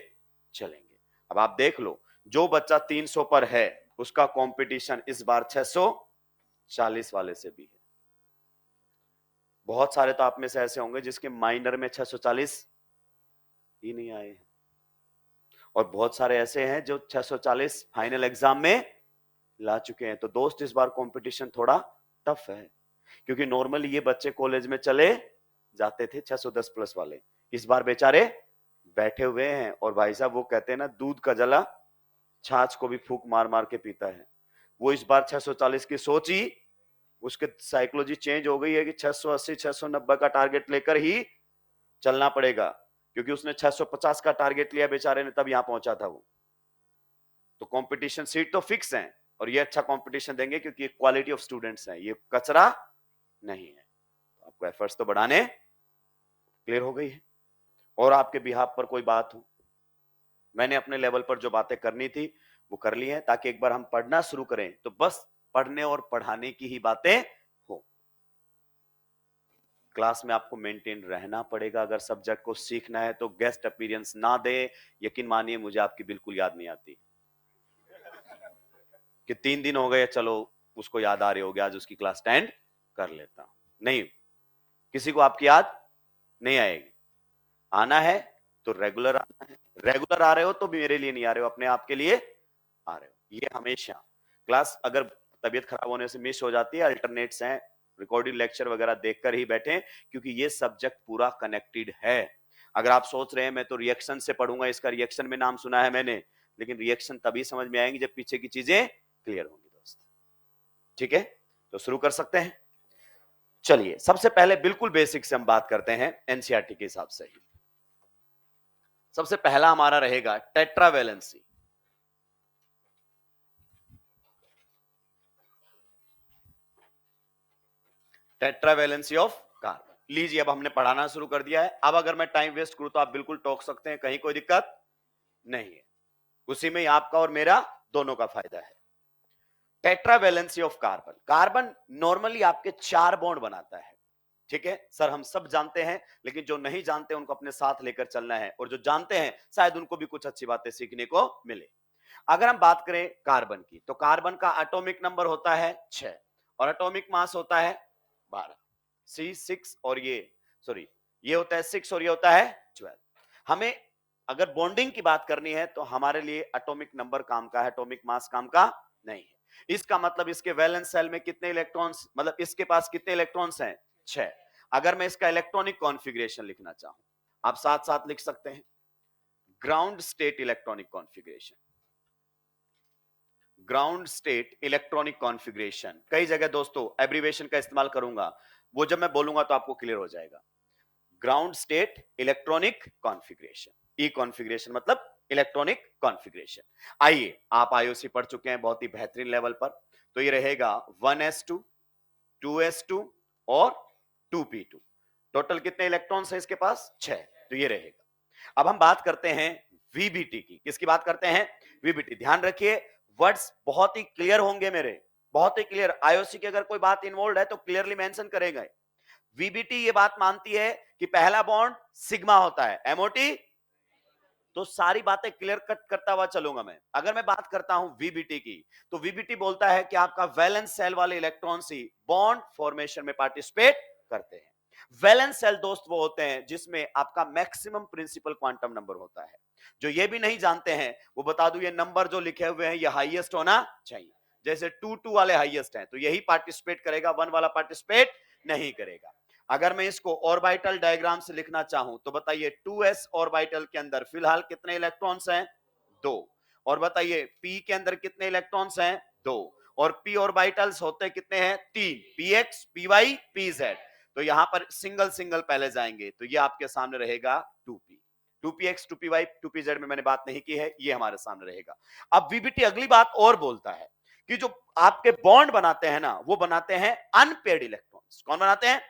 चलेंगे। अब आप देख लो, जो बच्चा 300 पर है उसका कंपटीशन इस बार 640 वाले से भी है। बहुत सारे तो आप में से ऐसे होंगे जिसके माइनर में 640 ही नहीं आए हैं, और बहुत सारे ऐसे हैं जो 640 फाइनल एग्जाम में ला चुके हैं। तो दोस्त इस बार कंपटीशन थोड़ा टफ है, क्योंकि नॉर्मली ये बच्चे कॉलेज में चले जाते थे 610 प्लस वाले, इस बार बेचारे बैठे हुए हैं। और भाई साहब वो कहते हैं ना, दूध का जला छाछ को भी फूंक मार मार के पीता है। वो इस बार 640 की सोची, उसके साइकोलॉजी चेंज हो गई है कि 680 690 का टारगेट लेकर ही चलना पड़ेगा, क्योंकि उसने 650 का टारगेट लिया बेचारे ने, तब यहां पहुंचा था वो। तो कंपटीशन सीट तो फिक्स है, और ये अच्छा कंपटीशन देंगे क्योंकि क्वालिटी ऑफ स्टूडेंट्स हैं, ये कचरा नहीं है। आपको एफर्ट्स तो बढ़ाने, क्लियर हो गई है। और आपके बिहाफ पर कोई बात हो, मैंने अपने लेवल पर जो बातें करनी थी वो कर ली है, ताकि एक बार हम पढ़ना शुरू करें तो बस पढ़ने और पढ़ाने की ही बातें हो। क्लास में आपको मेंटेन रहना पड़ेगा, अगर सब्जेक्ट को सीखना है तो गेस्ट अपीयरेंस ना दे। यकीन मानिए मुझे आपकी बिल्कुल याद नहीं आती कि 3 दिन हो गए, चलो उसको याद आ रही होगी, आज उसकी क्लास अटेंड कर लेता हूं। नहीं, किसी को आपकी याद नहीं आएगी। आना है तो रेगुलर आना है, रेगुलर आ रहे हो तो मेरे लिए नहीं आ रहे हो, अपने आप के लिए आ रहे हो। ये हमेशा क्लास अगर तबीयत खराब होने से मिस हो जाती है, अल्टरनेट्स हैं, रिकॉर्डेड लेक्चर वगैरह देखकर ही बैठे, क्योंकि ये सब्जेक्ट पूरा कनेक्टेड है। अगर आप सोच रहे हैं मैं तो रिएक्शन से पढ़ूंगा, इसका रिएक्शन में नाम सुना है मैंने, लेकिन रिएक्शन तभी समझ में आएंगी जब पीछे की चीजें क्लियर होंगी दोस्त। ठीक है, तो शुरू कर सकते हैं। चलिए सबसे पहले बिल्कुल बेसिक से हम बात करते हैं एनसीईआरटी के हिसाब से ही। सबसे पहला हमारा रहेगा टेट्रावैलेंसी। Tetravalency of carbon. लीजिए अब हमने पढ़ाना शुरू कर दिया है। अब अगर मैं टाइम वेस्ट करूं तो आप बिल्कुल टोक सकते हैं, कहीं कोई दिक्कत नहीं है। उसी में आपका और मेरा दोनों का फायदा है। Tetravalency of carbon. Carbon normally आपके 4 बॉन्ड बनाता है। ठीक है सर, हम सब जानते हैं, लेकिन जो नहीं जानते उनको अपने साथ लेकर चलना है, और जो जानते हैं शायद उनको भी कुछ अच्छी बातें सीखने को मिले। अगर हम बात करें कार्बन की, तो कार्बन का एटॉमिक नंबर होता है 6 और एटॉमिक मास होता है 12। C6 और ये होता है 6 और ये होता है 12। हमें अगर बॉन्डिंग की बात करनी है तो हमारे लिए एटॉमिक नंबर काम का है, एटॉमिक मास काम का नहीं है। इसका मतलब इसके वैलेंस सेल में कितने इलेक्ट्रॉन्स, मतलब इसके पास कितने इलेक्ट्रॉन्स हैं? 6। अगर मैं इसका इलेक्ट्रॉनिक कॉन्फ़िगरेशन लिखना चाहूं, आप साथ साथ लिख सकते हैं, ground state electronic configuration. Ground state electronic configuration, कई जगह दोस्तों एब्रिविएशन का इस्तेमाल करूंगा, वो जब मैं बोलूंगा तो आपको क्लियर हो जाएगा। ग्राउंड स्टेट इलेक्ट्रॉनिक कॉन्फ़िगरेशन, ई कॉन्फ़िगरेशन मतलब इलेक्ट्रॉनिक कॉन्फ़िगरेशन। आइए, आप आईओसी पढ़ चुके हैं बहुत ही बेहतरीन लेवल पर, तो ये रहेगा 1s2 2s2 और 2p2। टोटल कितने इलेक्ट्रॉन्स है इसके पास? 6। तो ये रहेगा। अब हम बात करते हैं वीबीटी की। किसकी बात करते हैं? वीबीटी। ध्यान रखिए, वर्ड्स बहुत ही क्लियर होंगे मेरे, बहुत ही क्लियर। आईओसी की अगर कोई बात इन्वॉल्व है तो क्लियरली मेंशन करेगा। वीबीटी ये बात मानती है कि पहला बॉन्ड सिग्मा होता है, एमओटी, तो सारी बातें क्लियर कट करता हुआ चलूंगा मैं। अगर मैं बात करता हूं वीबीटी की, तो वीबीटी बोलता है कि आपका वैलेंस सेल वाले इलेक्ट्रॉन्स ही बॉन्ड फॉर्मेशन में पार्टिसिपेट करते हैं। वैलेंस सेल दोस्त वो होते हैं जिसमें आपका मैक्सिमम प्रिंसिपल क्वांटम नंबर होता है। जो ये भी नहीं जानते हैं वो बता दूं, ये नंबर जो लिखे हुए हैं ये हाईएस्ट होना चाहिए। जैसे 2 वाले हाईएस्ट हैं तो यही पार्टिसिपेट करेगा, 1 वाला पार्टिसिपेट नहीं करेगा। अगर मैं इसको ऑर्बिटल डायग्राम से लिखना चाहूं तो बताइए 2s ऑर्बिटल के अंदर फिलहाल कितने इलेक्ट्रॉन्स हैं? 2। और बताइए p के अंदर कितने इलेक्ट्रॉन्स हैं? 2। और p ऑर्बिटल्स होते कितने हैं? 3, px py pz। तो यहां पर सिंगल सिंगल पहले जाएंगे, तो ये आपके सामने रहेगा 2p 2px 2py 2pz में मैंने बात नहीं की है, ये हमारे सामने रहेगा। अब वीबीटी अगली बात और बोलता है कि जो आपके बॉन्ड बनाते हैं ना, वो बनाते हैं अनपेयर्ड इलेक्ट्रॉन्स। कौन बनाते हैं?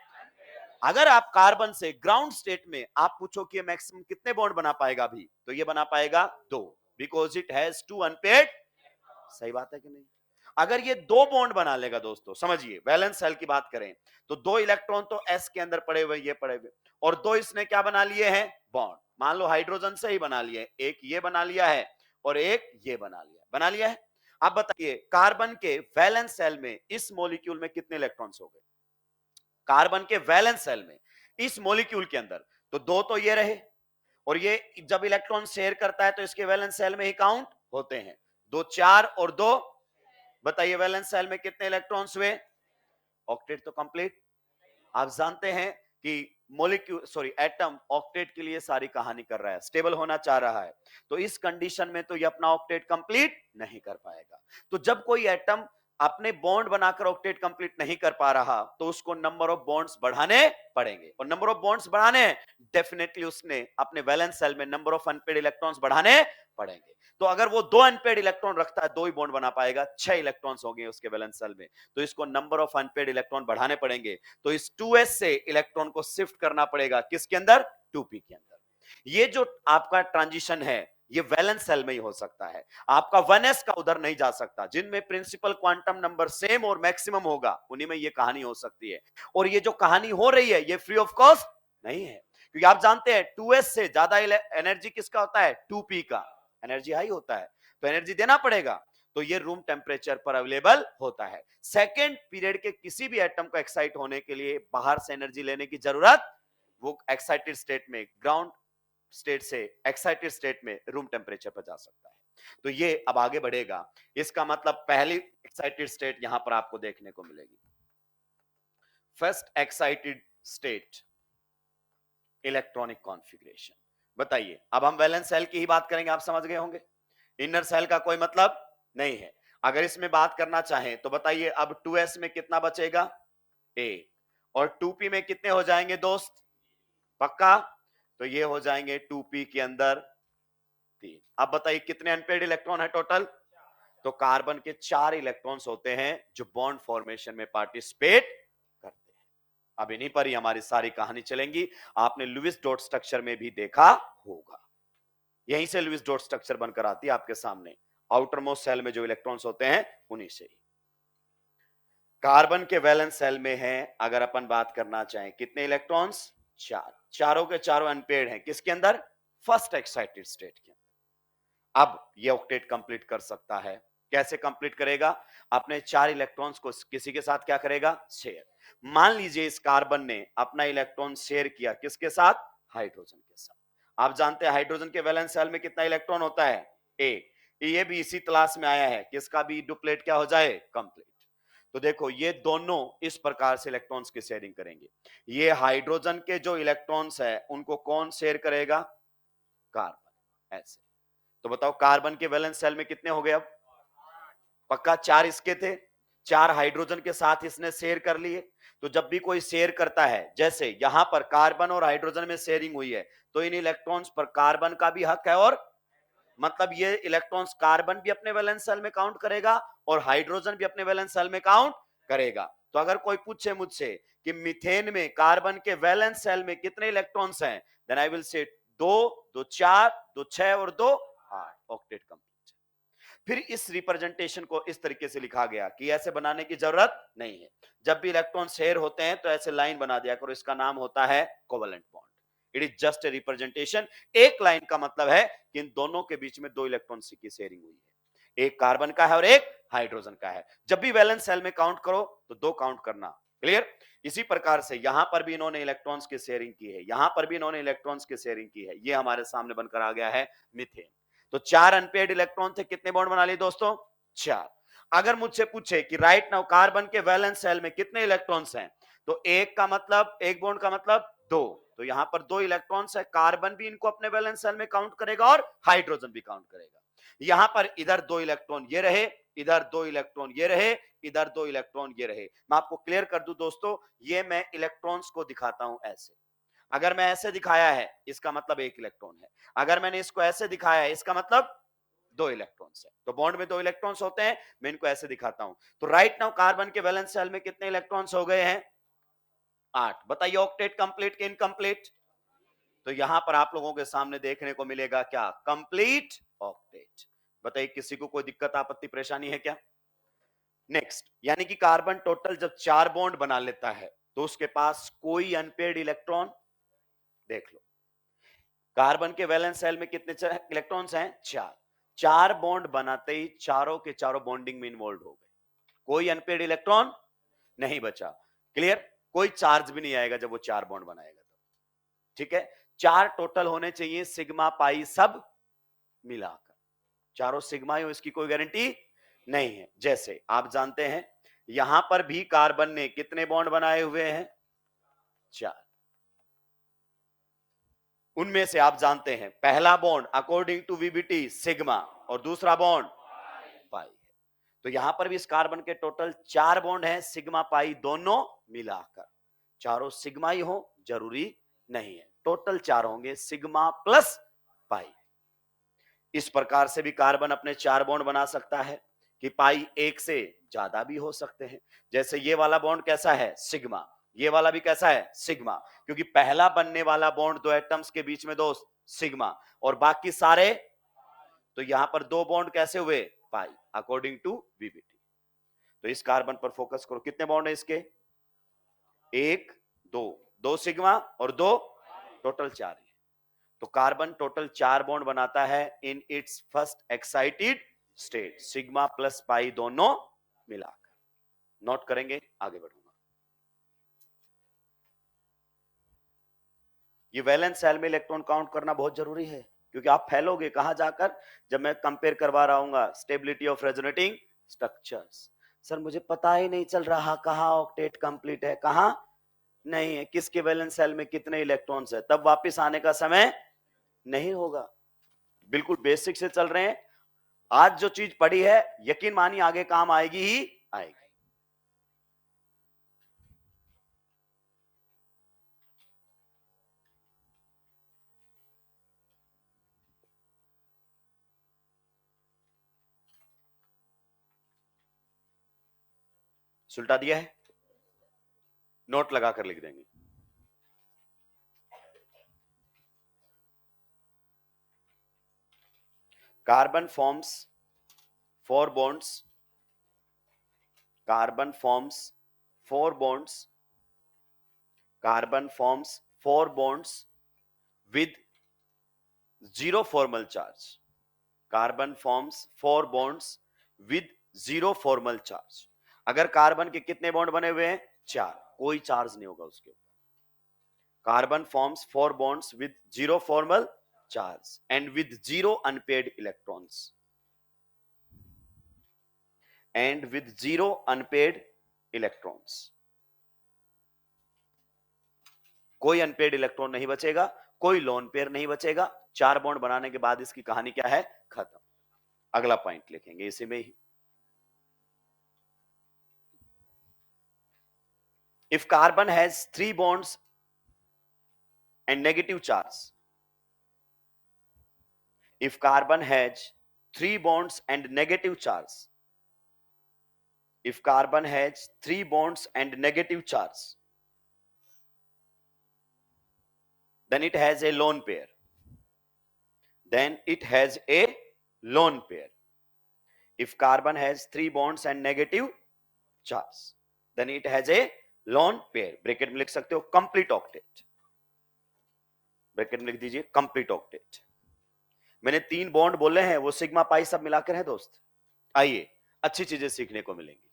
अगर आप कार्बन से ग्राउंड स्टेट में आप पूछो कि मैक्सिमम कितने बॉन्ड बना पाएगा अभी, तो ये बना पाएगा 2, बिकॉज इट हैज 2 अनपेयर्ड। सही बात है कि नहीं? अगर ये 2 बॉन्ड बना लेगा दोस्तों, समझिए वैलेंस सेल की बात करें तो 2 इलेक्ट्रॉन तो s के अंदर पड़े हुए, ये पड़े हुए, और 2 इसने क्या बना लिए हैं? बॉन्ड। मान लो हाइड्रोजन से ही बना लिए, एक ये बना लिया है और एक ये बना लिया है। अब बताइए कार्बन के वैलेंस सेल में इस मॉलिक्यूल में कितने इलेक्ट्रॉन्स हो गए? कार्बन के वैलेंस सेल में इस मॉलिक्यूल के अंदर तो 2 तो ये रहे, और ये जब इलेक्ट्रॉन शेयर करता है तो इसके वैलेंस सेल में ही काउंट होते हैं। 2 4 और 2, बताइए वैलेंस सेल में कितने इलेक्ट्रॉन्स हुए? ऑक्टेट तो कंप्लीट। आप जानते हैं कि मॉलिक्यूल एटम ऑक्टेट के लिए सारी कहानी कर रहा है, स्टेबल होना चाह रहा है, तो इस कंडीशन में तो ये अपना ऑक्टेट कंप्लीट नहीं कर पाएगा। तो जब कोई एटम अपने बॉन्ड बनाकर ऑक्टेट कंप्लीट नहीं कर पा रहा तो उसको नंबर ऑफ बॉन्ड्स बढ़ाने पड़ेंगे, और नंबर ऑफ बॉन्ड्स बढ़ाने डेफिनेटली उसने अपने वैलेंस सेल में नंबर ऑफ अनपेड इलेक्ट्रॉन्स बढ़ाने पड़ेंगे। तो अगर वो 2 अनपेड इलेक्ट्रॉन रखता है, 2 ही बॉन्ड बना पाएगा, 6 इलेक्ट्रॉन्स हो गए उसके वैलेंस सेल में, तो इसको नंबर ऑफ अनपेड इलेक्ट्रॉन बढ़ाने पड़ेंगे। तो इस 2s से इलेक्ट्रॉन को शिफ्ट करना पड़ेगा किसके अंदर, 2p के अंदर। ये जो आपका ट्रांजिशन है ये वैलेंस सेल में ही हो सकता है, आपका 1s का उधर नहीं जा सकता। जिनमें प्रिंसिपल क्वांटम नंबर सेम और मैक्सिमम होगा उन्हीं में ये कहानी हो सकती है। और ये जो कहानी हो रही है ये फ्री ऑफ कॉस्ट नहीं है, क्योंकि आप जानते हैं 2s से ज्यादा एनर्जी किसका होता है, 2p का एनर्जी हाई होता है, तो एनर्जी देना पड़ेगा। तो ये रूम टेम्परेचर पर अवेलेबल होता है। सेकेंड पीरियड के किसी भी एटम को एक्साइट होने के लिए बाहर से एनर्जी लेने की जरूरत, वो एक्साइटेड स्टेट में, ग्राउंड स्टेट से एक्साइटेड स्टेट में रूम टेम्परेचर पर जा सकता है। तो ये अब आगे बढ़ेगा, इसका मतलब पहली एक्साइटेड स्टेट यहां पर आपको देखने को मिलेगी, first excited state electronic configuration. बताइए, अब हम वैलेंस सेल की ही बात करेंगे, आप समझ गए होंगे, इनर सेल का कोई मतलब नहीं है। अगर इसमें बात करना चाहें तो बताइए, अब 2s में कितना बचेगा, a, और 2p में कितने हो जाएंगे दोस्त, पक्का, तो ये हो जाएंगे 2p के अंदर 3। अब बताइए कितने अनपेड इलेक्ट्रॉन है टोटल, तो कार्बन के 4 इलेक्ट्रॉन्स होते हैं जो बॉन्ड फॉर्मेशन में पार्टिसिपेट करते हैं। अब इन्हीं पर ही हमारी सारी कहानी चलेंगी। आपने लुईस डॉट स्ट्रक्चर में भी देखा होगा, यहीं से लुईस डॉट स्ट्रक्चर बनकर आती है आपके सामने, आउटर मोस्ट सेल में जो इलेक्ट्रॉन्स होते हैं उन्हीं से ही। कार्बन के वैलेंस सेल में है, अगर अपन बात करना चाहें, कितने इलेक्ट्रॉन्स, 4, चारों के चारों अनपेड हैं, किसके अंदर, फर्स्ट एक्साइटेड स्टेट के अंदर। अब ये ऑक्टेट कंप्लीट कर सकता है, कैसे कंप्लीट करेगा, अपने 4 इलेक्ट्रॉन्स को किसी के साथ क्या करेगा, शेयर। मान लीजिए इस कार्बन ने अपना इलेक्ट्रॉन शेयर किया किसके साथ, हाइड्रोजन के साथ। आप जानते हैं हाइड्रोजन के वैलेंस सेल में कितना इलेक्ट्रॉन होता है, एक। ये भी इसी तलाश में आया है, किसका भी डुप्लेट क्या हो जाए, कंप्लीट। तो देखो ये दोनों इस प्रकार से इलेक्ट्रॉन्स की शेयरिंग करेंगे। ये हाइड्रोजन के जो इलेक्ट्रॉन्स है उनको कौन शेयर करेगा, कार्बन, ऐसे। तो बताओ कार्बन के वैलेंस सेल में कितने हो गए, अब पक्का 4 इसके थे, 4 हाइड्रोजन के साथ इसने शेयर कर लिए। तो जब भी कोई शेयर करता है, जैसे यहां पर कार्बन और हाइड्रोजन में शेयरिंग हुई है, तो इन इलेक्ट्रॉन्स पर कार्बन का भी हक है, और मतलब ये इलेक्ट्रॉन्स कार्बन भी अपने वैलेंस सेल में काउंट करेगा और हाइड्रोजन भी अपने वैलेंस सेल में काउंट करेगा। तो अगर कोई पूछे मुझसे कि मीथेन में कार्बन के वैलेंस सेल में कितने इलेक्ट्रॉन्स हैं, देन आई विल से 2, 2 4, 2 6 और 2 8, ऑक्टेट कंप्लीट। फिर इस रिप्रेजेंटेशन को इस तरीके से लिखा गया कि ऐसे बनाने की जरूरत नहीं है, जब भी इलेक्ट्रॉन शेयर होते हैं तो ऐसे लाइन बना दिया करो, इसका नाम होता है covalent bond. It is just a representation. एक लाइन का मतलब है कि इन दोनों के बीच में 2 इलेक्ट्रॉन की शेयरिंग हुई है, एक कार्बन का है और एक हाइड्रोजन का है। जब भी वैलेंस सेल में काउंट करो तो 2 काउंट करना, क्लियर। इसी प्रकार से यहां पर भी इन्होंने इलेक्ट्रॉन्स की शेयरिंग की है, यहां पर भी इन्होंने इलेक्ट्रॉन्स की शेयरिंग की है। ये हमारे सामने बनकर आ गया है मीथेन। तो 4 अनपेड इलेक्ट्रॉन थे, कितने बॉन्ड बना लिए दोस्तों, 4। अगर मुझसे पूछे कि राइट नाउ कार्बन के वैलेंस सेल में कितने इलेक्ट्रॉन्स हैं, तो एक का मतलब, एक बॉन्ड का मतलब 2, तो यहां पर 2 इलेक्ट्रॉन्स है, कार्बन भी इनको अपने वैलेंस सेल में काउंट करेगा और हाइड्रोजन भी काउंट करेगा। यहां पर इधर 2 इलेक्ट्रॉन ये रहे, इधर 2 इलेक्ट्रॉन ये रहे, इधर 2 इलेक्ट्रॉन ये रहे। मैं आपको क्लियर कर दूं दोस्तों, ये मैं इलेक्ट्रॉन्स को दिखाता हूं ऐसे। अगर मैं ऐसे दिखाया है इसका मतलब 1 इलेक्ट्रॉन है, अगर मैंने इसको ऐसे दिखाया है इसका मतलब 2 इलेक्ट्रॉन्स है। तो बॉन्ड में 2 इलेक्ट्रॉन्स होते हैं, मैं इनको ऐसे दिखाता हूं। तो राइट नाउ कार्बन के वैलेंस सेल में कितने इलेक्ट्रॉन्स हो गए हैं, 8। बताइए ऑक्टेट कंप्लीट कि इनकंप्लीट, तो यहां पर आप लोगों के सामने देखने को मिलेगा क्या, कंप्लीट ऑक्टेट। बताइए किसी को कोई दिक्कत आपत्ति परेशानी है क्या। नेक्स्ट, यानी कि कार्बन टोटल जब 4 बॉन्ड बना लेता है तो उसके पास कोई अनपेड इलेक्ट्रॉन, देख लो कार्बन के वैलेंस सेल में कितने इलेक्ट्रॉन्स हैं, 4। 4 बॉन्ड बनाते ही चारों के चारों बॉन्डिंग में इन्वॉल्व हो गए, कोई अनपेड इलेक्ट्रॉन नहीं बचा, क्लियर। कोई चार्ज भी नहीं आएगा जब वो 4 बॉन्ड बनाएगा तो, ठीक है। 4 टोटल होने चाहिए, सिग्मा पाई सब मिलाकर, चारों सिग्मा ही हो इसकी कोई गारंटी नहीं है। जैसे आप जानते हैं यहां पर भी कार्बन ने कितने बॉन्ड बनाए हुए हैं, 4। उनमें से आप जानते हैं पहला bond according to VBT sigma और दूसरा बॉन्ड पाई है। तो यहां पर भी इस कार्बन के टोटल 4 बॉन्ड हैं, सिग्मा पाई दोनों मिलाकर। चारों सिग्मा ही हो जरूरी नहीं है, टोटल 4 होंगे, सिग्मा प्लस पाई। इस प्रकार से भी कार्बन अपने 4 बॉन्ड बना सकता है कि पाई एक से ज्यादा भी हो सकते हैं। जैसे ये वाला बॉन्ड कैसा है, सिग्मा, ये वाला भी कैसा है, सिग्मा, क्योंकि पहला बनने वाला बॉन्ड दो एटम्स के बीच में दोस्त सिग्मा, और बाकी सारे, तो यहां पर 2 बॉन्ड कैसे हुए, पाई, अकॉर्डिंग टू वीबीटी। तो इस कार्बन पर फोकस करो, कितने बॉन्ड है इसके, 1 2, 2 सिग्मा और 2, टोटल 4 है। तो कार्बन टोटल 4 बॉन्ड बनाता है in its first excited state, sigma plus pi दोनों मिलाकर। नोट करेंगे, आगे बढ़ूंगा। ये वैलेंस सेल में इलेक्ट्रॉन काउंट करना बहुत जरूरी है, क्योंकि आप फैलोगे कहां जाकर, जब मैं कंपेयर करवा रहा हूँ stability of resonating structures. Sir मुझे पता ही नहीं चल रहा कहां ऑक्टेट कंप्लीट है, कहां नहीं है, किसके वैलेंस सेल में कितने इलेक्ट्रॉन्स है, तब वापस आने का समय नहीं होगा। बिल्कुल बेसिक से चल रहे हैं, आज जो चीज पढ़ी है यकीन मानिए आगे काम आएगी ही आएगी। सुलटा दिया है, नोट लगाकर लिख देंगे। Carbon forms 4 bonds, carbon forms 4 bonds, carbon forms 4 bonds with 0 formal charge, carbon forms 4 bonds with 0 formal charge। अगर कार्बन के कितने बॉन्ड बने हुए हैं, 4, कोई चार्ज नहीं होगा उसके ऊपर। Carbon forms 4 bonds with 0 formal charge and with 0 unpaired electrons, and with 0 unpaired electrons। कोई अनपेड इलेक्ट्रॉन नहीं बचेगा, कोई लोन पेयर नहीं बचेगा। 4 बॉन्ड बनाने के बाद इसकी कहानी क्या है, खत्म। अगला पॉइंट लिखेंगे इसी में ही। If carbon has 3 bonds and negative charge, if carbon has 3 bonds and negative charge, if carbon has 3 bonds and negative charge, then it has a lone pair, then it has a lone pair। if carbon has 3 bonds and negative charge, then it has a lone pair। Bracket में लिख सकते हो कंप्लीट ऑक्टेट, ब्रैकेट में लिख दीजिए कंप्लीट ऑक्टेट। मैंने 3 बॉन्ड बोले हैं, वो सिग्मा पाई सब मिलाकर है दोस्त। आइए अच्छी चीजें सीखने को मिलेंगी।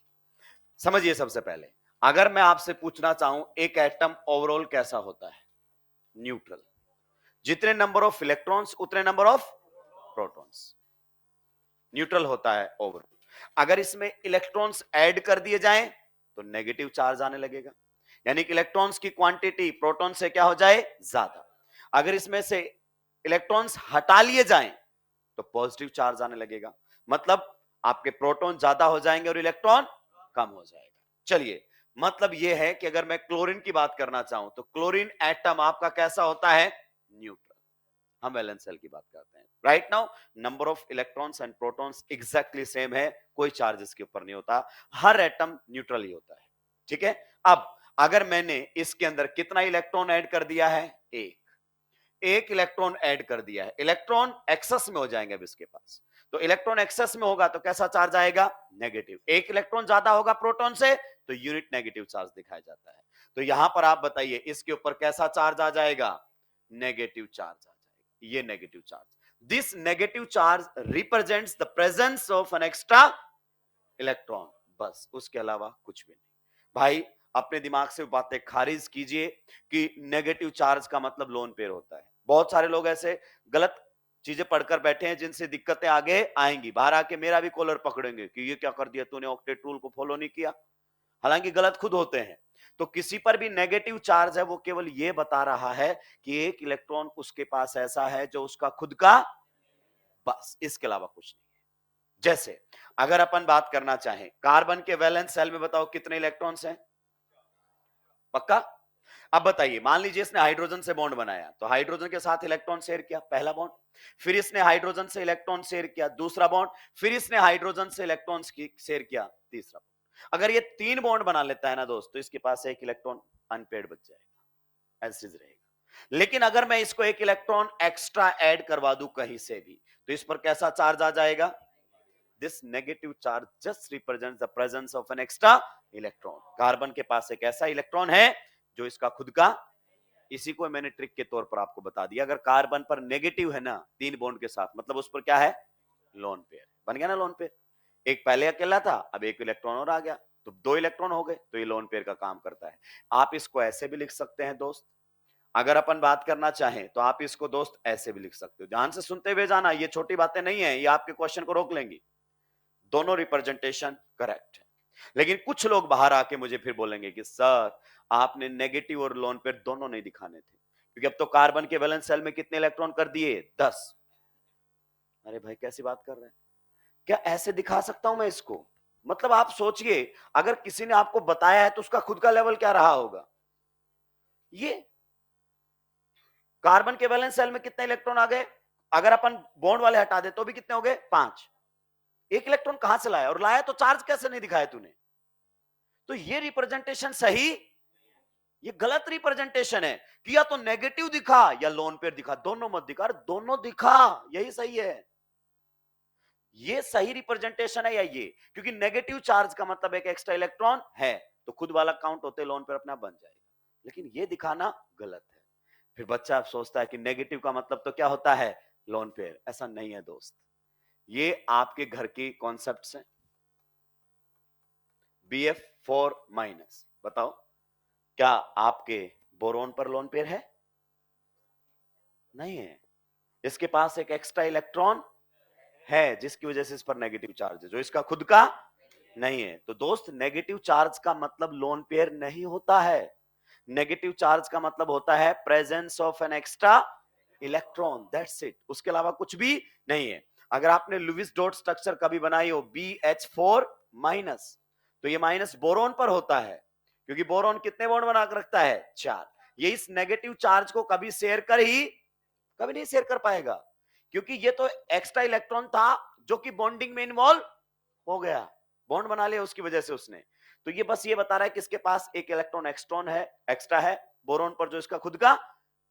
समझिए, सबसे पहले अगर मैं आपसे पूछना चाहूं एक एटम ओवरऑल कैसा होता है, न्यूट्रल। जितने नंबर ऑफ इलेक्ट्रॉन्स उतने नंबर ऑफ प्रोटॉन्स, न्यूट्रल होता है ओवरऑल। अगर इसमें इलेक्ट्रॉन्स ऐड कर दिए जाएं तो नेगेटिव चार्ज आने लगेगा, यानी कि इलेक्ट्रॉन्स की क्वांटिटी प्रोटॉन से क्या हो जाए, ज्यादा। अगर इसमें से इलेक्ट्रॉन्स हटा लिए जाएं तो पॉजिटिव चार्ज आने लगेगा, मतलब आपके प्रोटॉन ज्यादा हो जाएंगे और इलेक्ट्रॉन कम हो जाएगा। चलिए, मतलब यह है कि अगर मैं क्लोरीन की बात करना चाहूं तो क्लोरीन एटम आपका कैसा होता है, न्यूट्रल। हम वैलेंस सेल की बात करते हैं। Right now number of electrons and protons exactly same है, कोई चार्ज इसके ऊपर नहीं होता, हर एटम न्यूट्रल ही होता है। ठीक है, अब अगर मैंने इसके अंदर कितना इलेक्ट्रॉन ऐड कर दिया है, एक इलेक्ट्रॉन ऐड कर दिया है, इलेक्ट्रॉन एक्सेस में हो जाएंगे अब इसके पास। तो इलेक्ट्रॉन एक्सेस में होगा तो कैसा चार्ज आएगा, नेगेटिव। एक इलेक्ट्रॉन ज्यादा होगा प्रोटॉन से तो यूनिट नेगेटिव चार्ज दिखाया जाता है। तो यहां पर आप बताइए इसके ऊपर कैसा चार्ज आ जाएगा, नेगेटिव चार्ज आ जाएगा, ये negative charge. This negative charge represents the presence of an extra electron, बस उसके अलावा कुछ भी नहीं। भाई अपने दिमाग से बातें खारिज कीजिए कि नेगेटिव चार्ज का मतलब लोन पेयर होता है। बहुत सारे लोग ऐसे गलत चीजें पढ़कर बैठे हैं जिनसे दिक्कतें आगे आएंगी, बाहर आके मेरा भी कॉलर पकड़ेंगे कि ये क्या कर दिया तूने, ऑक्टेट रूल को फॉलो नहीं किया, हालांकि गलत खुद होते हैं। तो किसी पर भी नेगेटिव चार्ज है वो केवल ये बता रहा है कि एक इलेक्ट्रॉन उसके पास ऐसा है जो उसका खुद का, बस इसके अलावा कुछ नहीं है। जैसे अगर अपन बात करना चाहें कार्बन के वैलेंस शेल में बताओ कितने इलेक्ट्रॉन्स हैं? पक्का? अब बताइए, मान लीजिए इसने हाइड्रोजन से बॉन्ड बनाया, तो हाइड्रोजन के साथ इलेक्ट्रॉन शेयर किया, पहला बॉन्ड। फिर इसने हाइड्रोजन से इलेक्ट्रॉन शेयर किया, दूसरा बॉन्ड। फिर इसने हाइड्रोजन से इलेक्ट्रॉन शेयर किया, तीसरा बॉन्ड। अगर ये 3 बॉन्ड बना लेता है ना दोस्त, तो इसके पास एक इलेक्ट्रॉन अनपेड बच जाएगा, ऐसे रहेगा। लेकिन अगर मैं इसको एक इलेक्ट्रॉन एक्स्ट्रा ऐड करवा दूं कहीं से भी, तो इस पर कैसा चार्ज आ जाएगा? This negative charge just represents the presence of an extra electron. Carbon के पास एक ऐसा इलेक्ट्रॉन है जो इसका खुद का, इसी को मैंने ट्रिक के तौर पर आपको बता दिया। अगर कार्बन पर नेगेटिव है ना 3 बॉन्ड के साथ, मतलब उस पर क्या है? लोन पेयर बन गया ना। लोन पेयर, एक पहले अकेला था, अब एक इलेक्ट्रॉन और आ गया, तो 2 इलेक्ट्रॉन हो गए, तो ये लोन पेयर का काम करता है। आप इसको ऐसे भी लिख सकते हैं दोस्त, अगर अपन बात करना चाहें तो आप इसको दोस्त ऐसे भी लिख सकते हो। ध्यान से सुनते हुए जाना, ये छोटी बातें नहीं है, ये आपके क्वेश्चन को रोक लेंगी। दोनों रिप्रेजेंटेशन करेक्ट है। लेकिन कुछ लोग बाहर आके मुझे फिर बोलेंगे कि सर आपने नेगेटिव और लोन पेयर दोनों नहीं दिखाने थे, क्योंकि अब तो कार्बन के वैलेंस शेल में कितने इलेक्ट्रॉन कर दिए? 10। अरे भाई कैसी बात कर रहे हैं? क्या ऐसे दिखा सकता हूं मैं इसको? मतलब आप सोचिए, अगर किसी ने आपको बताया है तो उसका खुद का लेवल क्या रहा होगा? ये कार्बन के वैलेंस शेल में कितने इलेक्ट्रॉन आ गए? अगर अपन बॉन्ड वाले हटा दे तो भी कितने हो गए? 5। एक इलेक्ट्रॉन कहां से लाया, और लाया तो चार्ज कैसे नहीं दिखाया तूने? तो ये रिप्रेजेंटेशन सही, ये गलत रिप्रेजेंटेशन है कि या तो नेगेटिव दिखा या लोन पेयर दिखा, दोनों मत दिखा। दोनों दिखा, यही सही है। ये सही रिप्रेजेंटेशन है या ये? क्योंकि नेगेटिव चार्ज का मतलब एक एक्स्ट्रा इलेक्ट्रॉन है, तो खुद वाला काउंट होते लोन पेयर अपना बन जाएगा। लेकिन ये दिखाना गलत है। फिर बच्चा सोचता है कि नेगेटिव का मतलब तो क्या होता है? Lone pair. ऐसा नहीं है दोस्त, ये आपके घर की कॉन्सेप्ट्स हैं। BF4- बताओ, क्या आपके बोरोन पर लोन पेयर है? नहीं है। इसके पास एक एक्स्ट्रा इलेक्ट्रॉन है, जिसकी वजह से इस पर नेगेटिव चार्ज है, जो इसका खुद का नहीं है। तो दोस्त नेगेटिव चार्ज का मतलब लोन पेयर नहीं होता है। नेगेटिव चार्ज का मतलब होता है presence of an extra electron, that's it. उसके अलावा कुछ भी नहीं है। अगर आपने लुईस डॉट स्ट्रक्चर कभी बनाई हो BH4-, तो ये माइनस बोरोन पर होता है, क्योंकि बोरोन कितने बॉन्ड बना कर रखता है? 4। ये इस नेगेटिव चार्ज को कभी शेयर कर ही कभी नहीं शेयर कर पाएगा, क्योंकि ये तो एक्स्ट्रा इलेक्ट्रॉन था जो कि बॉन्डिंग में इन्वॉल्व हो गया, बॉन्ड बना लिया उसकी वजह से उसने। तो ये बस ये बता रहा है कि इसके पास एक इलेक्ट्रॉन एक्स्ट्रा है बोरोन पर, जो इसका खुद का।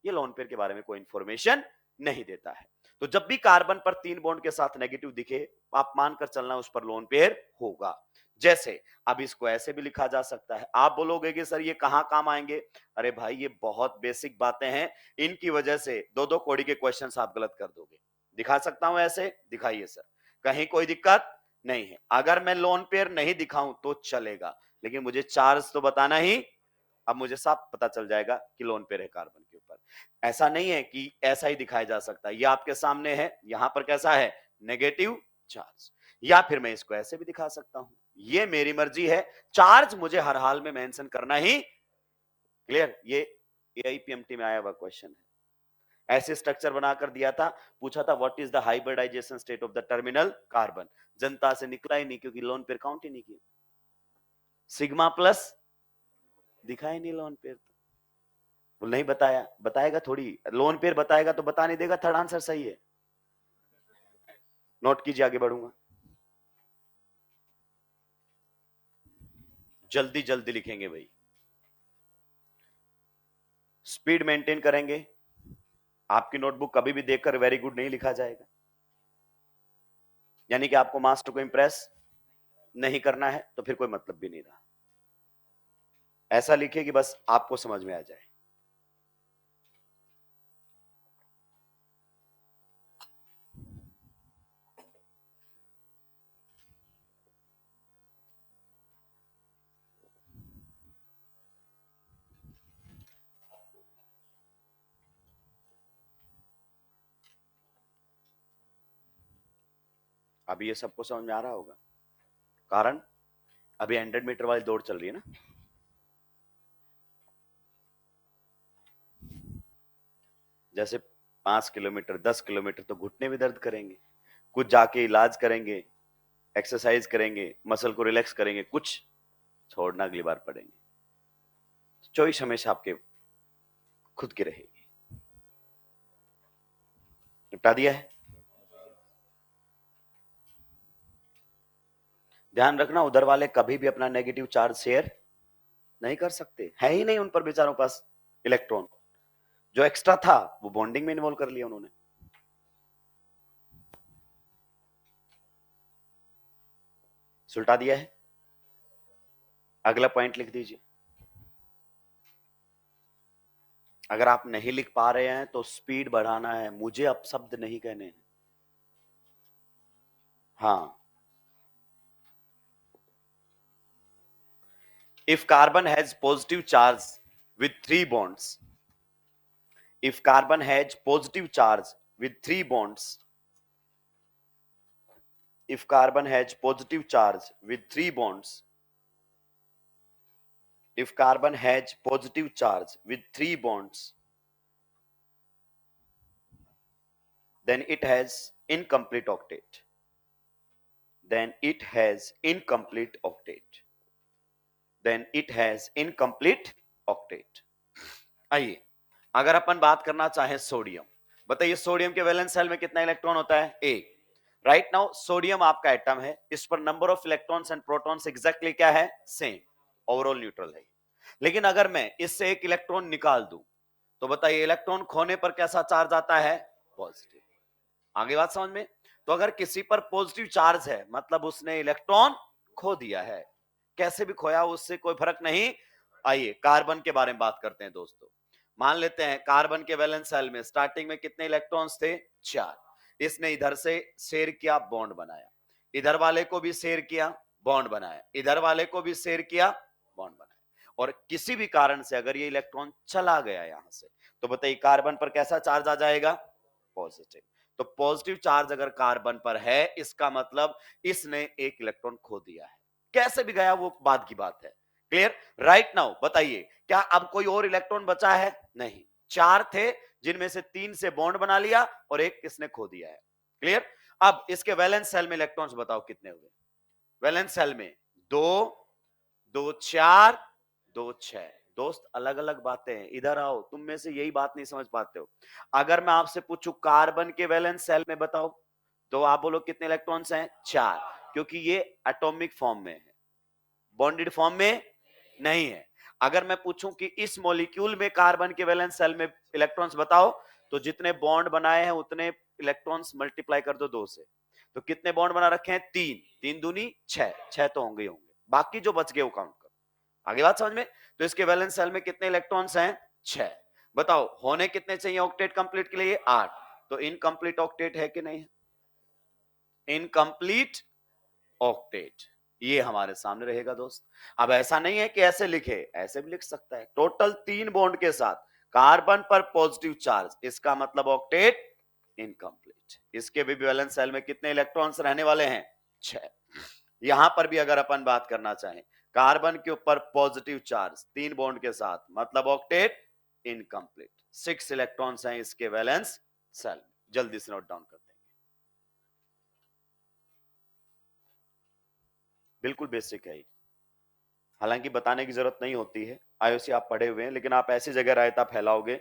ये लोन पेयर के बारे में कोई इंफॉर्मेशन नहीं देता है। तो जब भी कार्बन पर 3 बॉन्ड के साथ नेगेटिव दिखे, आप मानकर चलना उस पर लोन पेयर होगा। जैसे अब इसको ऐसे भी लिखा जा सकता है। आप बोलोगे कि सर ये कहां काम आएंगे? अरे भाई ये बहुत बेसिक बातें हैं, इनकी वजह से 2-2 कोड़ी के क्वेश्चंस आप गलत कर दोगे। दिखा सकता हूं ऐसे? दिखाइए सर, कहीं कोई दिक्कत नहीं है। अगर मैं लोन पेयर नहीं दिखाऊं तो चलेगा, लेकिन मुझे चार्ज तो बताना ही। अब मुझे साफ पता चल जाएगा कि लोन पेयर है कार्बन के ऊपर। ऐसा नहीं है कि ऐसा ही दिखाया जा सकता है, ये आपके सामने है, यहां पर कैसा है? Negative charge. या फिर मैं इसको ऐसे भी दिखा सकता हूं, ये मेरी मर्जी है, चार्ज मुझे हर हाल में मेंशन करना ही। क्लियर? ये AIPMT में आया हुआ क्वेश्चन है। ऐसे स्ट्रक्चर बनाकर दिया था, पूछा था what is the hybridization state of the terminal carbon. जनता से निकला ही नहीं, क्योंकि लोन पेयर काउंट ही नहीं किया। सिग्मा प्लस दिखाई नहीं लोन पेयर, वो नहीं बताया, बताएगा थोड़ी। लोन पेयर बताएगा तो बता नहीं देगा थर्ड आंसर सही है। नोट कीजिए, आगे बढ़ूंगा। जल्दी जल्दी लिखेंगे भाई, स्पीड मेंटेन करेंगे। आपकी नोटबुक कभी भी देखकर वेरी गुड नहीं लिखा जाएगा, यानी कि आपको मास्टर को इंप्रेस नहीं करना है, तो फिर कोई मतलब भी नहीं रहा। ऐसा लिखिए कि बस आपको समझ में आ जाए। अभी ये सबको समझ में आ रहा होगा, कारण अभी 100 मीटर वाली दौड़ चल रही है ना। जैसे 5 किलोमीटर 10 किलोमीटर तो घुटने भी दर्द करेंगे, कुछ जाके इलाज करेंगे, एक्सरसाइज करेंगे, मसल को रिलैक्स करेंगे, कुछ छोड़ना अगली बार पड़ेंगे। चॉइस हमेशा आपके खुद की रहेगी। निपटा दिया है। ध्यान रखना, उधर वाले कभी भी अपना नेगेटिव चार्ज शेयर नहीं कर सकते, है ही नहीं उन पर बेचारों पास इलेक्ट्रॉन। जो एक्स्ट्रा था वो बॉन्डिंग में इन्वॉल्व कर लिया उन्होंने। सुलटा दिया है। अगला पॉइंट लिख दीजिए। अगर आप नहीं लिख पा रहे हैं तो स्पीड बढ़ाना है, मुझे अब शब्द नहीं कहने हैं। हाँ, if carbon has positive charge with 3 bonds, if carbon has positive charge with 3 bonds, if carbon has positive charge with 3 bonds, if carbon has positive charge with 3 bonds, then it has incomplete octet, then it has incomplete octet, then it has incomplete octet। आइए, अगर अपन बात करना चाहें सोडियम, बताइए सोडियम के वैलेंस शेल में कितना इलेक्ट्रॉन होता है? एक। राइट नाउ सोडियम आपका एटम है, इस पर number of electrons and protons exactly क्या है? सेम, ओवरऑल न्यूट्रल है। लेकिन अगर मैं इससे एक इलेक्ट्रॉन निकाल दूं तो बताइए इलेक्ट्रॉन खोने पर कैसा चार्ज आता है? पॉजिटिव। आगे बात समझ में? तो अगर किसी पर पॉजिटिव चार्ज है मतलब उसने इलेक्ट्रॉन खो दिया है, कैसे भी खोया उससे कोई फर्क नहीं। आइए कार्बन के बारे में बात करते हैं दोस्तों। मान लेते हैं कार्बन के वैलेंस शेल में स्टार्टिंग में कितने इलेक्ट्रॉन्स थे? 4। इसने इधर से शेयर किया, बॉन्ड बनाया, इधर वाले को भी शेयर किया, बॉन्ड बनाया, इधर वाले को भी शेयर किया, बॉन्ड बनाया, और किसी भी कारण से अगर ये इलेक्ट्रॉन चला गया यहां से तो बताइए कार्बन पर कैसा चार्ज आ जाएगा? पॉजिटिव। तो पॉजिटिव चार्ज अगर कार्बन पर है इसका मतलब इसने एक इलेक्ट्रॉन खो दिया है, कैसे भी गया वो बाद की बात है। क्लियर? राइट नाउ बताइए क्या अब कोई और इलेक्ट्रॉन बचा है? नहीं, 4 थे जिनमें से 3 से बॉन्ड बना लिया और एक इसने खो दिया है। क्लियर? अब इसके वैलेंस शेल में इलेक्ट्रॉन्स बताओ कितने हुए? वैलेंस शेल में 2, 2 4, 2 6। दोस्त अलग अलग बातें हैं, इधर आओ, तुम में से यही बात नहीं समझ पाते हो। अगर मैं आपसे पूछूं कार्बन के वैलेंस शेल में बताओ तो आप बोलो कितने इलेक्ट्रॉन्स हैं? 4, क्योंकि ये एटॉमिक फॉर्म में है, बॉन्डेड फॉर्म में नहीं है। अगर मैं पूछूं कि इस मॉलिक्यूल में कार्बन के वैलेंस शेल में इलेक्ट्रॉन्स बताओ तो जितने बॉन्ड बनाए हैं उतने इलेक्ट्रॉन्स मल्टीप्लाई कर दो 2 से, तो कितने बॉन्ड बना रखे हैं? 3, 3 दूनी 6, 6 तो होंगे ही होंगे, बाकी जो बच गए वो काउंट करो। आगे बात समझ में? तो इसके वैलेंस शेल में कितने इलेक्ट्रॉन्स हैं? 6। बताओ होने कितने चाहिए ऑक्टेट कंप्लीट के लिए? 8। तो इनकंप्लीट ऑक्टेट है कि नहीं? इनकंप्लीट ऑक्टेट ये हमारे सामने रहेगा दोस्त। अब ऐसा नहीं है कि ऐसे लिखे, ऐसे भी लिख सकता है, टोटल 3 बॉन्ड के साथ कार्बन पर पॉजिटिव चार्ज, इसका मतलब ऑक्टेट इनकंप्लीट। इसके भी वैलेंस शेल में कितने इलेक्ट्रॉन्स रहने वाले हैं? 6। यहां पर भी अगर अपन बात करना चाहें कार्बन के ऊपर पॉजिटिव चार्ज 3 बॉन्ड के साथ मतलब ऑक्टेट इनकंप्लीट, 6 इलेक्ट्रॉन्स हैं इसके वैलेंस शेल। जल्दी से नोट डाउन करते हैं, बिल्कुल बेसिक है, हालांकि बताने की जरूरत नहीं होती है, आईओसी आप पढ़े हुए हैं, लेकिन आप ऐसी जगह रायता फैलाओगे।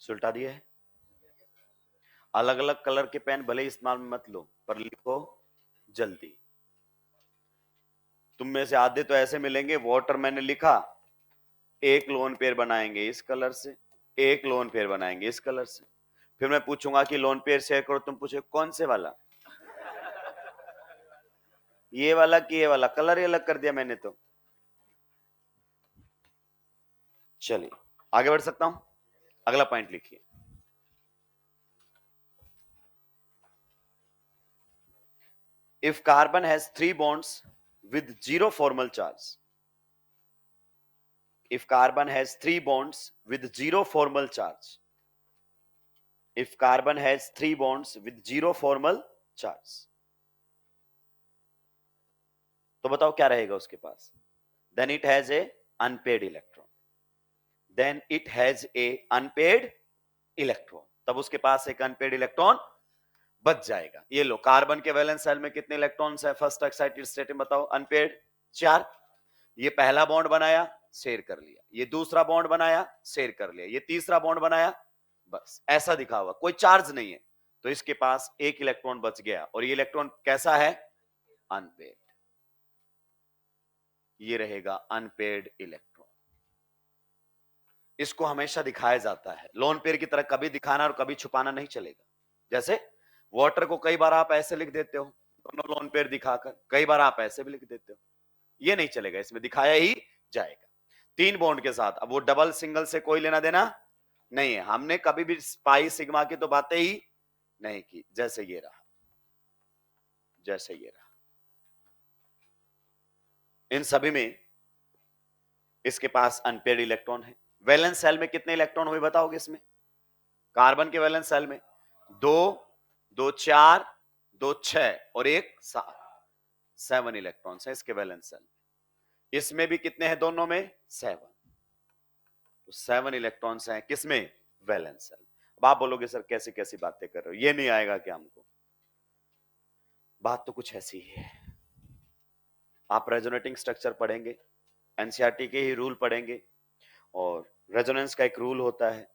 सुलटा दिया है। अलग अलग कलर के पेन भले इस्तेमाल में मत लो पर लिखो जल्दी। तुम में से आधे तो ऐसे मिलेंगे, वाटर मैंने लिखा, एक लोन पेयर बनाएंगे इस कलर से, एक लोन पेयर बनाएंगे इस कलर से, फिर मैं पूछूंगा कि लोन पेयर शेयर करो, तुम पूछे कौन से वाला, ये वाला कि ये वाला, कलर ही अलग कर दिया मैंने तो। चलिए आगे बढ़ सकता हूं, अगला पॉइंट लिखिए। If carbon has 3 bonds with 0 formal charge, if carbon has 3 bonds with 0 formal charge, if carbon has 3 bonds with 0 formal charge, तो बताओ क्या रहेगा उसके पास? then it has a unpaired electron, then it has a unpaired electron, तब उसके पास एक अनपेड इलेक्ट्रॉन बच जाएगा। ये लो, कार्बन के वैलेंस शेल में कितने इलेक्ट्रॉन्स है फर्स्ट एक्साइटेड स्टेट में? बताओ। अनपेड 4। ये पहला बॉन्ड बनाया, शेयर कर लिया, ये दूसरा बॉन्ड बनाया, शेयर कर लिया, ये तीसरा बॉन्ड बनाया, बस ऐसा दिखा हुआ, कोई चार्ज नहीं है, तो इसके पास एक इलेक्ट्रॉन बच गया। और ये इलेक्ट्रॉन कैसा है? अनपेड। ये रहेगा अनपेड इलेक्ट्रॉन। इसको हमेशा दिखाया जाता है, लोन पेयर की तरह कभी दिखाना और कभी छुपाना नहीं चलेगा। जैसे वाटर को कई बार आप ऐसे लिख देते हो, दोनों लोन पेयर दिखाकर, कई बार आप ऐसे भी लिख देते हो, ये नहीं चलेगा, इसमें दिखाया ही जाएगा 3 बॉन्ड के साथ। अब वो डबल सिंगल से कोई लेना देना नहीं है, हमने कभी भी पाई सिग्मा की तो बातें ही नहीं की। जैसे ये रहा, जैसे ये रहा, इन सभी में इसके पास अनपेड इलेक्ट्रॉन है। वैलेंस शेल में कितने इलेक्ट्रॉन हुए बताओगे इसमें? कार्बन के वैलेंस शेल में 2, 2 4, 2 6 और 1 7, 7 इलेक्ट्रॉन्स हैं इसके वैलेंस शेल में। इसमें भी कितने हैं? दोनों में 7, तो 7 इलेक्ट्रॉन्स हैं किसमें? Valence shell. अब आप बोलोगे सर कैसी कैसी बातें कर रहे हो, ये नहीं आएगा क्या हमको? बात तो कुछ ऐसी ही है। आप रेजोनेटिंग स्ट्रक्चर पढ़ेंगे, एनसीईआरटी के ही रूल पढ़ेंगे, और रेजोनेंस का एक रूल होता है,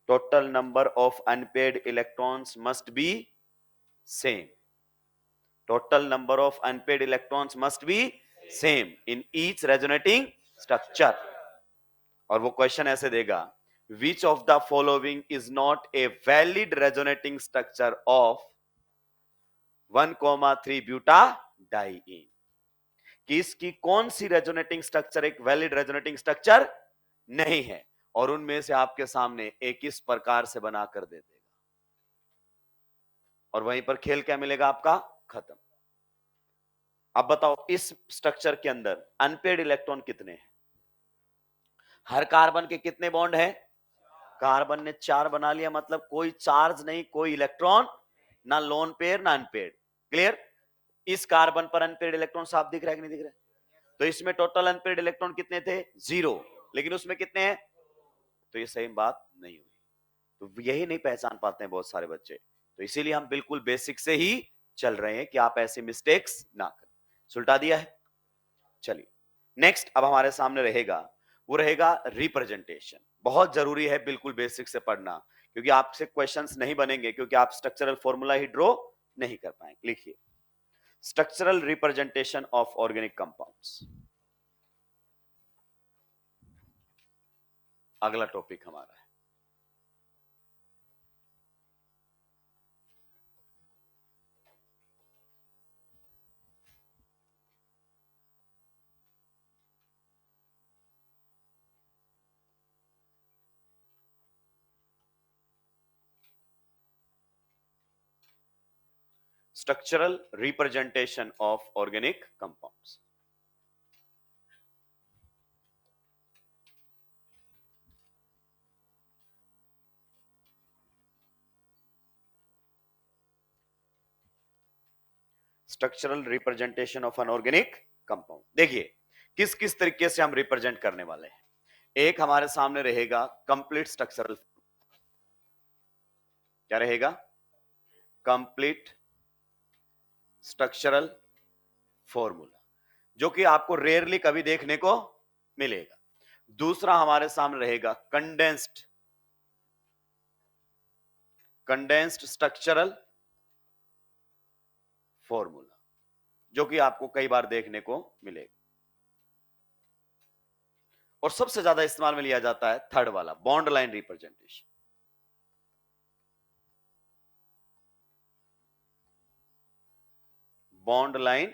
total number of unpaired electrons must be same, total number of unpaired electrons must be same in each resonating structure. और वो क्वेश्चन ऐसे देगा, which of the following is not a valid resonating structure of 1,3 butadiene, कि इसकी कौन सी रेजोनेटिंग स्ट्रक्चर एक वैलिड रेजोनेटिंग स्ट्रक्चर नहीं है, और उनमें से आपके सामने एक इस प्रकार से बनाकर दे देगा, और वहीं पर खेल क्या मिलेगा आपका? खत्म। अब बताओ इस स्ट्रक्चर के अंदर अनपेड इलेक्ट्रॉन कितने हैं? हर कार्बन के कितने बॉन्ड हैं? कार्बन ने 4 बना लिया, मतलब कोई चार्ज नहीं, कोई इलेक्ट्रॉन, ना लोन पेयर ना अनपेड। क्लियर? इस कार्बन पर अनपेड इलेक्ट्रॉन साफ दिख रहा है कि नहीं दिख रहा है? तो इसमें टोटल अनपेड इलेक्ट्रॉन कितने थे? 0, लेकिन उसमें कितने हैं? तो ये सही बात नहीं हुई, तो यही नहीं पहचान पाते हैं बहुत सारे बच्चे। तो इसीलिए हम बिल्कुल बेसिक से ही चल रहे हैं कि आप ऐसे मिस्टेक्स ना करें। सुलटा दिया है। चलिए नेक्स्ट अब हमारे सामने रहेगा, वो रहेगा रिप्रेजेंटेशन। बहुत जरूरी है बिल्कुल बेसिक से पढ़ना, क्योंकि आपसे क्वेश्चंस नहीं बनेंगे, क्योंकि आप स्ट्रक्चरल फॉर्मूला ही ड्रॉ नहीं कर पाएंगे। लिखिए, structural representation of organic compounds, अगला टॉपिक हमारा है। Structural representation of organic compounds. Structural representation of an organic compound. देखिए किस किस तरीके से हम रिप्रेजेंट करने वाले हैं। एक हमारे सामने रहेगा कंप्लीट स्ट्रक्चरल, क्या रहेगा? कंप्लीट स्ट्रक्चरल फॉर्मूला, जो कि आपको रेयरली कभी देखने को मिलेगा। दूसरा हमारे सामने रहेगा कंडेंस्ड स्ट्रक्चरल फॉर्मूला, जो कि आपको कई बार देखने को मिलेगा। और सबसे ज्यादा इस्तेमाल में लिया जाता है थर्ड वाला, bond line representation. Bond line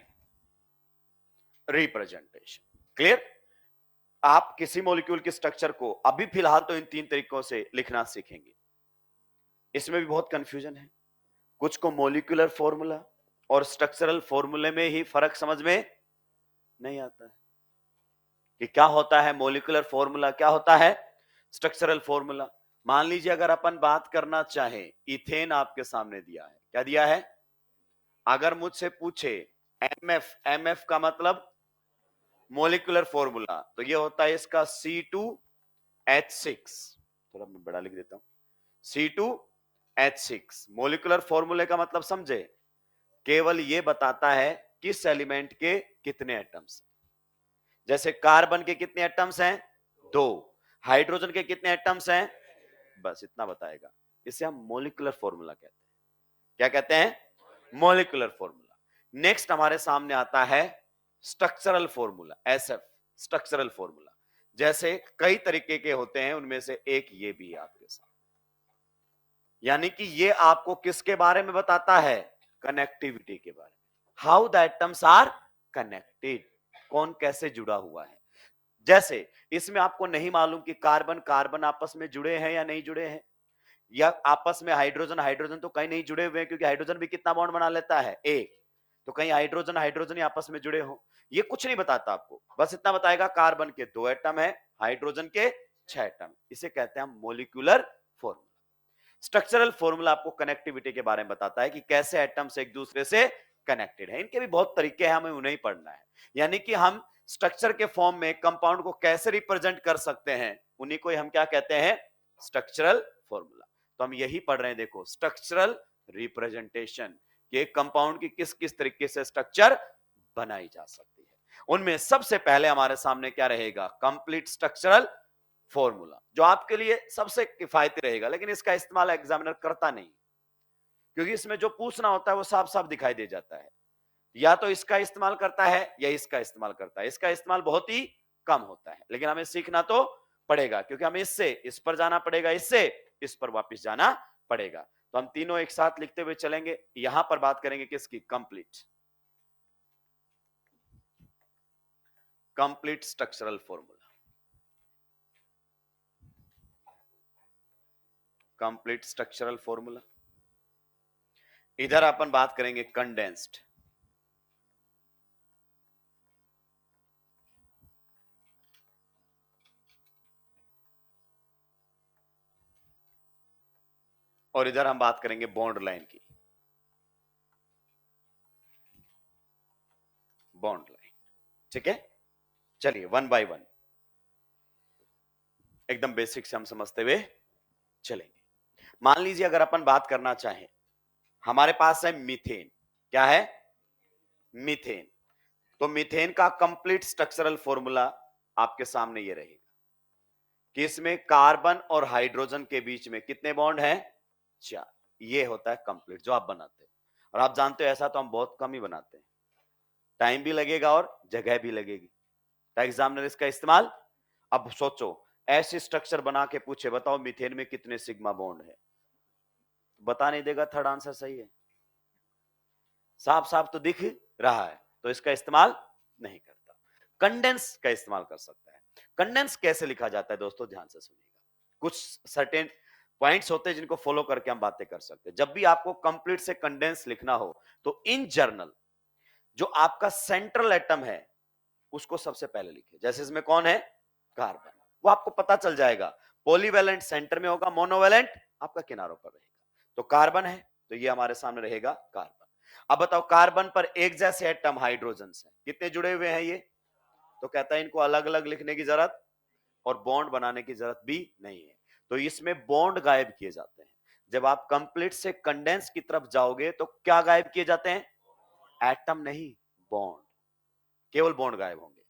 representation. Clear? आप किसी मॉलिक्यूल के स्ट्रक्चर को अभी फिलहाल तो इन 3 तरीकों से लिखना सीखेंगे। इसमें भी बहुत कंफ्यूजन है, कुछ को मॉलिक्यूलर फॉर्मूला और स्ट्रक्चरल फॉर्मूले में ही फर्क समझ में नहीं आता है। कि क्या होता है मॉलिक्यूलर फॉर्मूला, क्या होता है स्ट्रक्चरल फॉर्मूला। मान लीजिए अगर अपन बात करना चाहें, इथेन आपके सामने दिया है, क्या दिया है, अगर मुझसे पूछे एमएफ, एमएफ का मतलब मॉलिक्यूलर फॉर्मूला, तो ये होता है इसका C2H6, थोड़ा मैं बड़ा लिख देता हूं, C2H6 मॉलिक्यूलर फॉर्मूले का मतलब समझे, केवल ये बताता है किस एलिमेंट के कितने एटम्स। जैसे कार्बन के कितने एटम्स हैं, 2, हाइड्रोजन के कितने एटम्स हैं, बस इतना बताएगा। इसे हम मॉलिक्यूलर फॉर्मूला कहते हैं। क्या कहते हैं, मॉलिक्यूलर फॉर्मूला। नेक्स्ट हमारे सामने आता है structural formula, SF, structural formula. जैसे कई तरीके के होते हैं, उनमें से एक ये भी है आपके साथ, यानी कि ये आपको किसके बारे में बताता है, कनेक्टिविटी के बारे में, how the atoms are connected, कौन कैसे जुड़ा हुआ है। जैसे इसमें आपको नहीं मालूम कि कार्बन कार्बन आपस में जुड़े हैं या नहीं जुड़े हैं, या आपस में हाइड्रोजन हाइड्रोजन तो कहीं नहीं जुड़े हुए हैं, क्योंकि हाइड्रोजन भी कितना बॉन्ड बना लेता है, एक, तो कहीं हाइड्रोजन हाइड्रोजन ही आपस में जुड़े हो, ये कुछ नहीं बताता आपको, बस इतना बताएगा कार्बन के 2 एटम है, हाइड्रोजन के 6 एटम। इसे कहते हैं मॉलिक्यूलर फॉर्मूला। स्ट्रक्चरल फॉर्मूला आपको कनेक्टिविटी के बारे में बताता है कि कैसे एटम्स एक दूसरे से कनेक्टेड है। इनके भी बहुत तरीके हैं, हमें उन्हें ही पढ़ना है, यानी कि हम स्ट्रक्चर के फॉर्म में कंपाउंड को कैसे रिप्रेजेंट कर सकते हैं, उन्हीं को हम क्या कहते हैं, स्ट्रक्चरल फॉर्मूला। तो हम यही पढ़ रहे हैं, देखो स्ट्रक्चरल रिप्रेजेंटेशन, कि एक कंपाउंड की किस किस तरीके से स्ट्रक्चर बनाई जा सकती है। उनमें सबसे पहले हमारे सामने क्या रहेगा, कंप्लीट स्ट्रक्चरल फॉर्मूला, जो आपके लिए सबसे किफायती रहेगा, लेकिन इसका इस्तेमाल एग्जामिनर करता नहीं, क्योंकि इसमें जो पूछना होता है वो साफ साफ दिखाई दे जाता है, या तो इसका इस्तेमाल करता है या इसका इस्तेमाल करता है, इसका इस्तेमाल बहुत ही कम होता है, लेकिन हमें सीखना तो पड़ेगा, क्योंकि हमें इससे इस पर जाना पड़ेगा, इससे इस पर वापस जाना पड़ेगा। तो हम तीनों एक साथ लिखते हुए चलेंगे। यहां पर बात करेंगे किसकी, complete, complete structural formula, complete structural formula. इधर अपन बात करेंगे कंडेंस्ड, और इधर हम बात करेंगे बॉन्ड लाइन की, बॉन्ड लाइन। ठीक है, चलिए वन बाय वन एकदम बेसिक से हम समझते हुए चलेंगे। मान लीजिए अगर अपन बात करना चाहें, हमारे पास है मीथेन, क्या है, मीथेन। तो मीथेन का कंप्लीट स्ट्रक्चरल फॉर्मूला आपके सामने ये रहेगा कि इसमें कार्बन और हाइड्रोजन के बीच में कितने बॉन्ड हैं, 4। ये होता है कंप्लीट जो आप बनाते हैं, और आप जानते हो ऐसा तो हम बहुत कम ही बनाते हैं, टाइम भी लगेगा और जगह भी लगेगी, तो एग्जामिनर इसका इस्तेमाल। अब सोचो ऐसे स्ट्रक्चर बना के पूछे, बताओ मीथेन में कितने सिग्मा बॉन्ड है, बता नहीं देगा, थर्ड आंसर सही है, साफ साफ तो दिख रहा है, तो इसका इस्तेमाल नहीं करता। कंडेंस का इस्तेमाल कर सकता है। कंडेंस कैसे लिखा जाता है दोस्तों, ध्यान से सुनिएगा, कुछ सर्टेन पॉइंट्स होते हैं जिनको फॉलो करके हम बातें कर सकते हैं। जब भी आपको कंप्लीट से कंडेंस लिखना हो, तो इन जर्नल जो आपका सेंट्रल एटम है उसको सबसे पहले लिखिए। जैसे इसमें कौन है, कार्बन, वो आपको पता चल जाएगा, पॉलीवैलेंट सेंटर में होगा, मोनोवैलेंट आपका किनारों पर रहेगा। तो कार्बन है, तो ये हमारे सामने रहेगा कार्बन। अब बताओ कार्बन पर एक जैसे एटम हाइड्रोजन से कितने जुड़े हुए हैं ये, तो कहता है इनको अलग अलग लिखने की जरूरत और बॉन्ड बनाने की जरूरत भी नहीं है, तो इसमें बॉन्ड गायब किए जाते हैं। जब आप कंप्लीट से कंडेंस की तरफ जाओगे तो क्या गायब किए जाते हैं, एटम नहीं, बॉन्ड, केवल बॉन्ड गायब होंगे।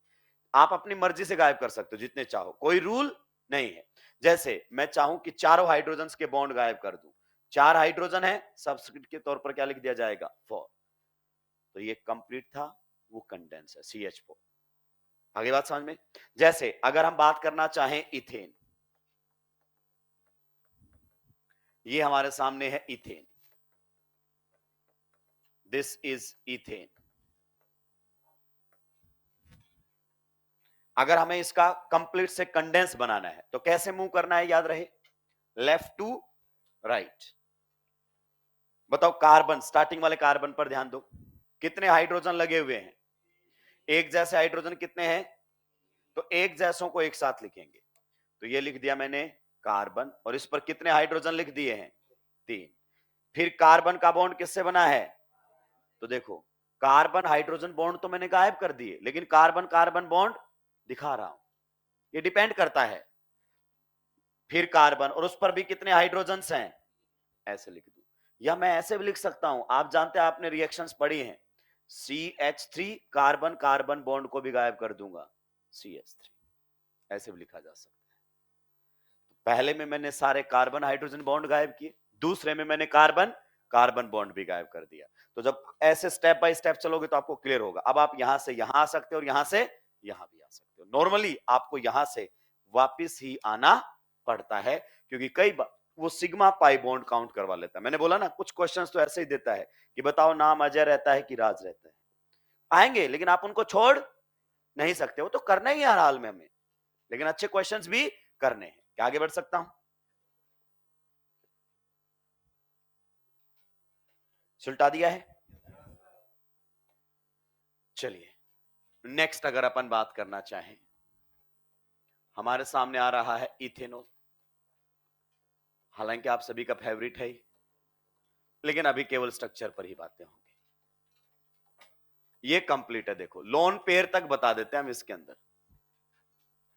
आप अपनी मर्जी से गायब कर सकते हो जितने चाहो, कोई रूल नहीं है। जैसे मैं चाहूं कि चारों हाइड्रोजन के बॉन्ड गायब कर दूं, 4 हाइड्रोजन है, सब्स्क्रिप्ट के तौर पर क्या लिख दिया जाएगा, 4, तो ये कंप्लीट था, वो कंडेंस है, CH4। आगे बात समझ में। जैसे अगर हम बात करना चाहें इथेन, ये हमारे सामने है इथेन, दिस इज इथेन। अगर हमें इसका कंप्लीट से कंडेंस बनाना है तो कैसे मूव करना है, याद रहे, लेफ्ट टू राइट। बताओ कार्बन, स्टार्टिंग वाले कार्बन पर ध्यान दो, कितने हाइड्रोजन लगे हुए हैं, एक जैसे हाइड्रोजन कितने हैं, तो एक जैसों को एक साथ लिखेंगे। तो ये लिख दिया मैंने कार्बन, और इस पर कितने हाइड्रोजन लिख दिए हैं? 3। फिर कार्बन का बॉन्ड किससे बना है? तो देखो, कार्बन हाइड्रोजन बॉन्ड तो मैंने गायब कर दिए, लेकिन कार्बन कार्बन बॉन्ड दिखा रहा हूं। ये डिपेंड करता है। फिर कार्बन, और उस पर भी कितने हाइड्रोजन्स हैं? ऐसे लिख दूं, या मैं ऐसे भी लिख सकता हूं। आप जानते हैं, आपने रिएक्शंस पढ़ी हैं, CH3 कार्बन कार्बन बॉन्ड को भी गायब कर दूंगा, CH3। ऐसे भी लिखा जा सकता है। पहले में मैंने सारे कार्बन हाइड्रोजन बॉन्ड गायब किए, दूसरे में मैंने कार्बन कार्बन बॉन्ड भी गायब कर दिया। तो जब ऐसे स्टेप बाय स्टेप चलोगे तो आपको क्लियर होगा। अब आप यहां से यहां आ सकते हो और यहां से यहां भी आ सकते हो। नॉर्मली आपको यहां से वापस ही आना पड़ता है, क्योंकि कई बार वो सिग्मा पाई बॉन्ड काउंट करवा लेता है। मैंने बोला ना, कुछ क्वेश्चंस तो ऐसे ही देता है कि बताओ नाम अजय रहता है कि राज रहता है। आएंगे, लेकिन आप उनको छोड़ नहीं सकते हो, तो करना ही हर हाल में हमें, लेकिन अच्छे क्वेश्चंस भी करने हैं। क्या आगे बढ़ सकता हूं? सुलटा दिया है। चलिए, नेक्स्ट अगर अपन बात करना चाहें, हमारे सामने आ रहा है इथेनॉल। हालांकि आप सभी का फेवरेट है, लेकिन अभी केवल स्ट्रक्चर पर ही बातें होंगी। ये कंप्लीट है, देखो लोन पेयर तक बता देते हैं हम इसके अंदर।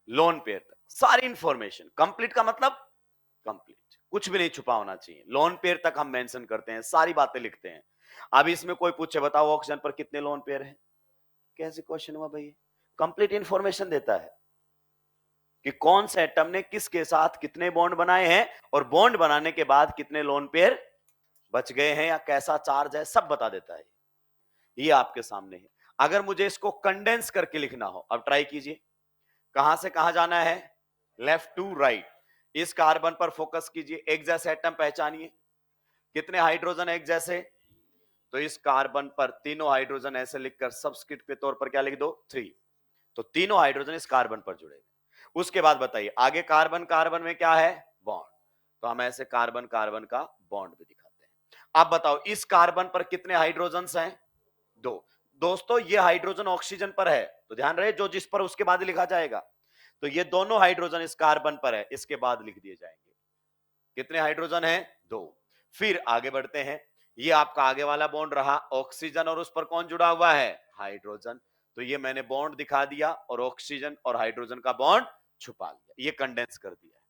लोन पेयर तक सारी इंफॉर्मेशन कंप्लीट का मतलब कंप्लीट, कुछ भी नहीं छुपा होना चाहिए। लोन पेयर तक हम मेंशन करते हैं, सारी बातें लिखते हैं। अब इसमें कोई पूछे बताओ ऑक्सीजन पर कितने लोन पेयर हैं, कैसे क्वेश्चन हुआ भाई? कंप्लीट इंफॉर्मेशन देता है कि कौन से एटम ने किसके साथ कितने बॉन्ड बनाए हैं, और बॉन्ड बनाने के बाद कितने लोन पेयर बच गए हैं, या कैसा चार्ज है, सब बता देता है। ये आपके सामने है। अगर मुझे इसको कंडेंस करके लिखना हो, अब ट्राई कीजिए, कहां से कहां जाना है? Left to right. इस कार्बन पर फोकस कीजिए, एक जैसे एटम पहचानिए, कितने हाइड्रोजन एक जैसे? तो इस कार्बन पर तीनों हाइड्रोजन ऐसे लिखकर सबस्क्रिप्ट के तौर पर क्या लिख दो? 3। तो तीनों हाइड्रोजन इस कार्बन पर जुड़े। उसके बाद बताइए आगे, कार्बन कार्बन में क्या है? बॉन्ड। तो हम ऐसे कार्बन कार्बन का बॉन्ड भी दिखाते हैं। अब बताओ इस कार्बन पर कितने हाइड्रोजन हैं? 2। दोस्तों ये हाइड्रोजन ऑक्सीजन पर है, तो ध्यान रहे जो जिस पर उसके बाद लिखा जाएगा। तो ये दोनों हाइड्रोजन इस कार्बन पर है, इसके बाद लिख दिए जाएंगे। कितने हाइड्रोजन है? 2। फिर आगे बढ़ते हैं, ये आपका आगे वाला बॉन्ड रहा ऑक्सीजन, और उस पर कौन जुड़ा हुआ है? हाइड्रोजन। तो ये मैंने बॉन्ड दिखा दिया और ऑक्सीजन और हाइड्रोजन का बॉन्ड छुपा लिया, ये कंडेंस कर दिया है।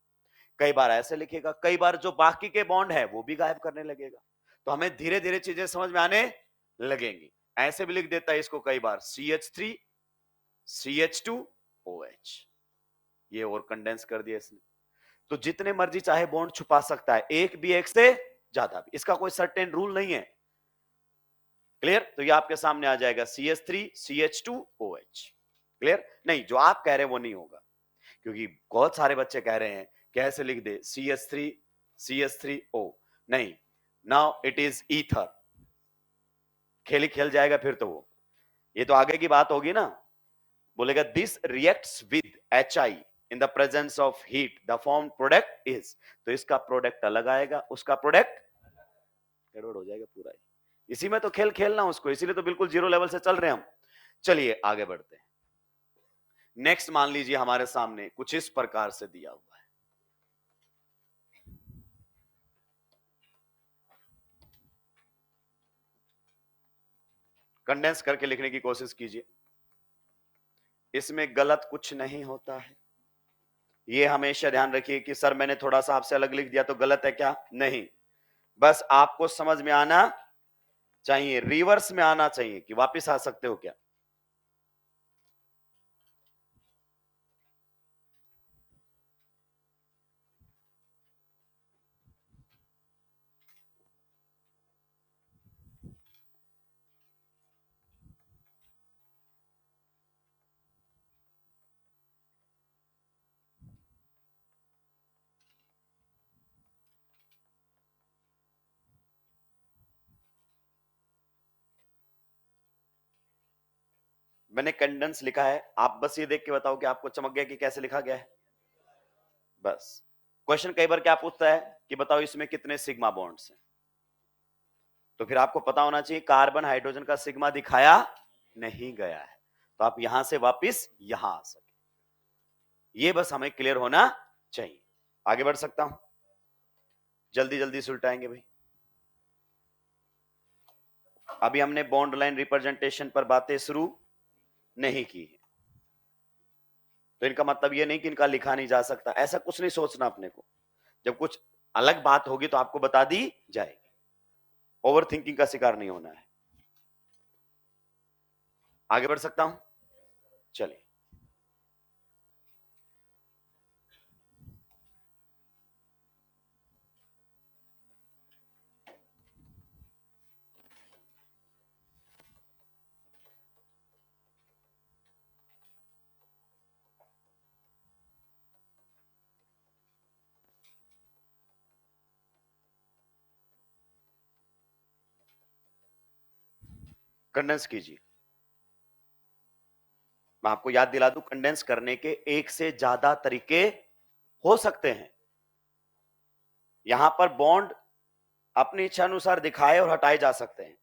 कई बार ऐसे लिखेगा, कई बार जो बाकी के बॉन्ड है वो भी गायब करने लगेगा। तो हमें धीरे धीरे चीजें समझ में आने लगेंगी। ऐसे भी लिख देता है इसको कई बार CH3 CH2OH, ये और कंडेंस कर दिया इसने। तो जितने मर्जी चाहे बॉन्ड छुपा सकता है, एक भी एक से ज्यादा भी, इसका कोई सर्टेन रूल नहीं है। क्लियर? तो ये आपके सामने आ जाएगा CH3 CH2OH। क्लियर? नहीं, जो आप कह रहे हैं वो नहीं होगा, क्योंकि बहुत सारे बच्चे कह रहे हैं कैसे लिख दे CH3 CH3O। नहीं, नाउ इट इज ईथर। खेल ही खेल जाएगा फिर तो वो। ये तो आगे की बात होगी ना। बोलेगा this reacts with HI in the presence of heat, the form product is. तो इसका प्रोडक्ट अलग आएगा, उसका प्रोडक्ट गड़बड़ हो जाएगा पूरा ही। इसी में तो खेल खेलना उसको, इसीलिए तो बिल्कुल जीरो लेवल से चल रहे हैं हम। चलिए आगे बढ़ते हैं। नेक्स्ट मान लीजिए हमारे सामने कुछ इस प्रकार से दिया हुआ है। कंडेंस करके लिखने की कोशिश कीजिए, इसमें गलत कुछ नहीं होता है। ये हमेशा ध्यान रखिए कि सर मैंने थोड़ा सा आपसे अलग लिख दिया तो गलत है क्या? नहीं, बस आपको समझ में आना चाहिए, रिवर्स में आना चाहिए कि वापस आ सकते हो क्या। मैंने कंडेंस लिखा है, आप बस ये देख के बताओ कि आपको चमक गया कि कैसे लिखा गया है। बस क्वेश्चन कई बार क्या पूछता है कि बताओ इसमें कितने सिग्मा बॉन्ड्स हैं, तो फिर आपको पता होना चाहिए कार्बन हाइड्रोजन का सिग्मा दिखाया नहीं गया है, तो आप यहां से वापस यहां आ सके। ये बस हमें क्लियर होना चाहिए। आगे बढ़ सकता हूं? जल्दी जल्दी से उल्टाएंगे भाई। अभी हमने बॉन्ड लाइन रिप्रेजेंटेशन पर बातें शुरू नहीं की है, तो इनका मतलब ये नहीं कि इनका लिखा नहीं जा सकता, ऐसा कुछ नहीं सोचना अपने को। जब कुछ अलग बात होगी तो आपको बता दी जाएगी। ओवर थिंकिंग का शिकार नहीं होना है। आगे बढ़ सकता हूं? चलिए। कंडेंस कीजिए। मैं आपको याद दिला दूं, कंडेंस करने के एक से ज्यादा तरीके हो सकते हैं। यहां पर बॉन्ड अपनी इच्छा अनुसार दिखाए और हटाए जा सकते हैं।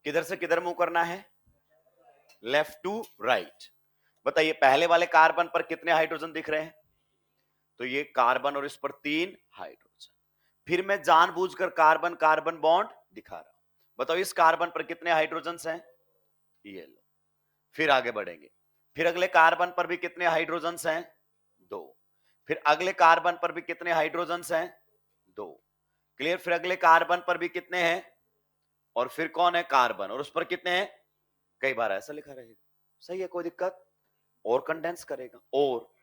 किधर से किधर मूव करना है? Left to right. बताइए, पहले वाले कार्बन पर कितने हाइड्रोजन दिख रहे हैं? तो ये कार्बन और इस पर 3 हाइड्रोजन। फिर मैं जानबूझकर कार्बन कार्बन बॉन्ड दिखा रहा हूं। बताओ इस कार्बन पर कितने हाइड्रोजन हैं? ये लो। फिर आगे बढ़ेंगे। फिर अगले कार्बन पर भी कितने हाइड्रोजन हैं? 2। फिर अगले कार्बन पर भी कितने हाइड्रोजन हैं? 2। क्लियर? फिर अगले कार्बन पर भी कितने हैं? और फिर कौन है? कार्बन। और उस पर कितने हैं? कई बार ऐसा लिखा रहेगा। सही है, कोई दिक्कत? और कंडेंस करेगा। और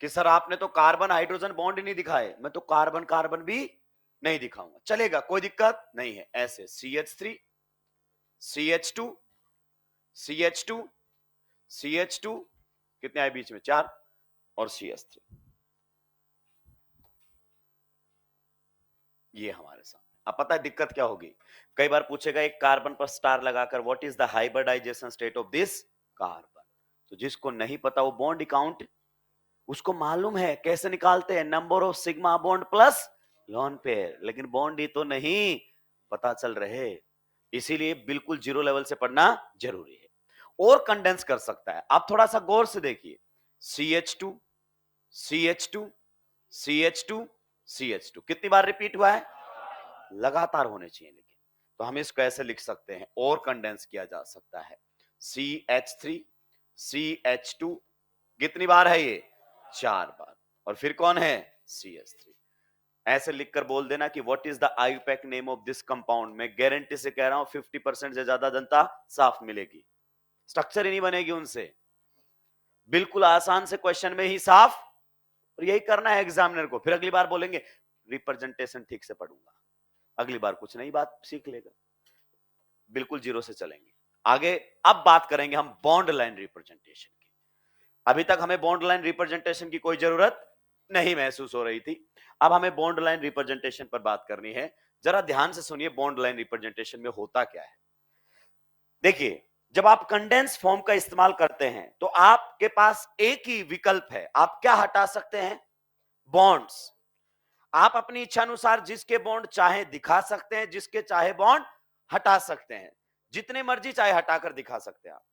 कि सर आपने तो कार्बन हाइड्रोजन बॉन्ड ही नहीं दिखाए, मैं तो कार्बन कार्बन भी नहीं दिखाऊंगा। चलेगा, कोई दिक्कत नहीं है। ऐसे CH3 CH2 CH2 CH2 कितने आए बीच में? 4 और CH3। ये हमारे सामने। अब पता है दिक्कत क्या होगी? कई बार पूछेगा एक कार्बन पर स्टार लगाकर what is the hybridization state of this carbon. तो जिसको नहीं पता वो बॉन्ड अकाउंट उसको मालूम है कैसे निकालते हैं, number of sigma bond plus lone pair, लेकिन बॉन्ड ही तो नहीं पता चल रहे। इसीलिए बिल्कुल जीरो लेवल से पढ़ना जरूरी है। और कंडेंस कर सकता है। आप थोड़ा सा गौर से देखिए, CH2 CH2 CH2 CH2 कितनी बार रिपीट हुआ है? लगातार होने चाहिए। लेकिन तो हम इसको ऐसे लिख सकते हैं और कंडेंस किया जा सकता है। CH3 CH2 कितनी बार है ये? 4 बार। और फिर कौन है? CH3। ऐसे लिखकर बोल देना कि what is the IUPAC name of this compound. मैं गारंटी से कह रहा हूं 50% से ज्यादा जनता साफ मिलेगी, स्ट्रक्चर ही नहीं बनेगी उनसे। बिल्कुल आसान से क्वेश्चन में ही साफ। और यही करना है एग्जामिनर को। फिर अगली बार बोलेंगे रिप्रेजेंटेशन ठीक से पढ़ूंगा, अगली बार कुछ नई बात सीख लेगा। बिल्कुल जीरो से चलेंगे आगे। अब बात करेंगे हम बॉन्ड लाइन रिप्रेजेंटेशन की। अभी तक हमें बॉन्ड लाइन रिप्रेजेंटेशन की कोई जरूरत नहीं महसूस हो रही थी। अब हमें बॉन्ड लाइन रिप्रेजेंटेशन पर बात करनी है। जरा ध्यान से सुनिए बॉन्ड लाइन रिप्रेजेंटेशन में होता क्या है। देखिए, जब आप कंडेंस फॉर्म का इस्तेमाल करते हैं तो आपके पास एक ही विकल्प है। आप क्या हटा सकते हैं? बॉन्ड्स। आप अपनी इच्छा अनुसार जिसके बॉन्ड चाहे दिखा सकते हैं, जिसके चाहे बॉन्ड हटा सकते हैं। जितने मर्जी चाहे हटाकर दिखा सकते हैं आप।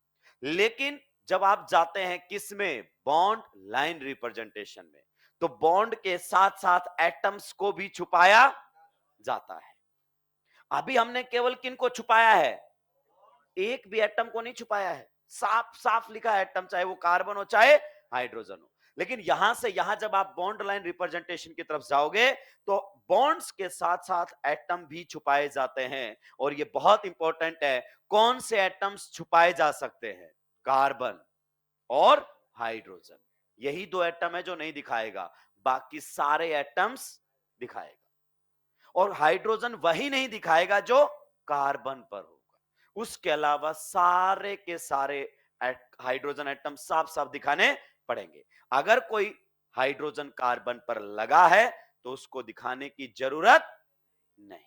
लेकिन जब आप जाते हैं किसमें? बॉन्ड लाइन रिप्रेजेंटेशन में, तो बॉन्ड के साथ साथ एटम्स को भी छुपाया जाता है। अभी हमने केवल किन को छुपाया है? एक भी एटम को नहीं छुपाया है। साफ साफ लिखा है एटम, चाहे वो कार्बन हो चाहे हाइड्रोजन हो। लेकिन यहां से यहां जब आप बॉन्ड लाइन रिप्रेजेंटेशन की तरफ जाओगे तो बॉन्ड्स के साथ साथ एटम भी छुपाए जाते हैं। और ये बहुत इंपॉर्टेंट है, कौन से एटम्स छुपाए जा सकते हैं? कार्बन और हाइड्रोजन। यही दो एटम है जो नहीं दिखाएगा, बाकी सारे एटम्स दिखाएगा। और हाइड्रोजन वही नहीं दिखाएगा जो कार्बन पर होगा। उसके अलावा सारे के सारे हाइड्रोजन एटम साफ साफ दिखाने पड़ेंगे। अगर कोई हाइड्रोजन कार्बन पर लगा है तो उसको दिखाने की जरूरत नहीं।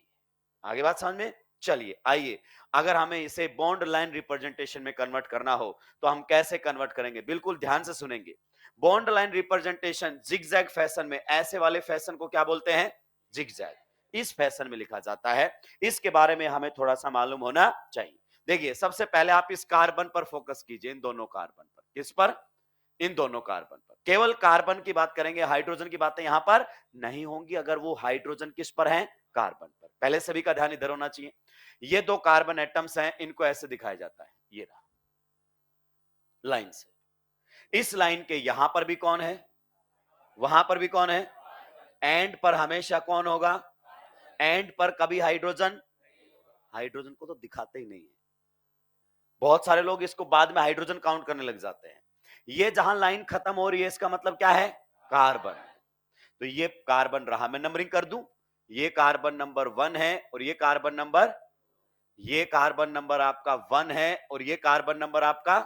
आगे बात समझ में? चलिए आइए, अगर हमें इसे बॉन्ड लाइन रिप्रेजेंटेशन में कन्वर्ट करना हो तो हम कैसे कन्वर्ट करेंगे, बिल्कुल ध्यान से सुनेंगे। Bond line representation zigzag fashion में, ऐसे वाले फैशन को क्या बोलते हैं, जिगजैग, इस फैशन में लिखा जाता है। इसके बारे में हमें थोड़ा सा मालूम होना चाहिए। देखिए सबसे पहले आप इस कार्बन पर फोकस कीजिए, इन दोनों कार्बन पर। किस पर, इन दोनों कार्बन पर। केवल कार्बन की बात करेंगे, हाइड्रोजन की बातें यहां पर नहीं होंगी, अगर वो हाइड्रोजन किस पर है, कार्बन पर। पहले सभी का ध्यान इधर होना चाहिए। ये दो कार्बन एटम्स हैं, इनको ऐसे दिखाया जाता है, ये रहा लाइन से। इस लाइन के यहां पर भी कौन है, वहां पर भी कौन है, एंड पर हमेशा कौन होगा, एंड पर कभी हाइड्रोजन, हाइड्रोजन को तो दिखाते ही नहीं है। बहुत सारे लोग इसको बाद में हाइड्रोजन काउंट करने लग जाते हैं। ये जहां लाइन खत्म हो रही है, इसका मतलब क्या है, कार्बन। तो ये कार्बन रहा, मैं नंबरिंग कर दूं, ये कार्बन नंबर 1 है और ये कार्बन नंबर, ये कार्बन नंबर आपका 1 है और ये कार्बन नंबर आपका,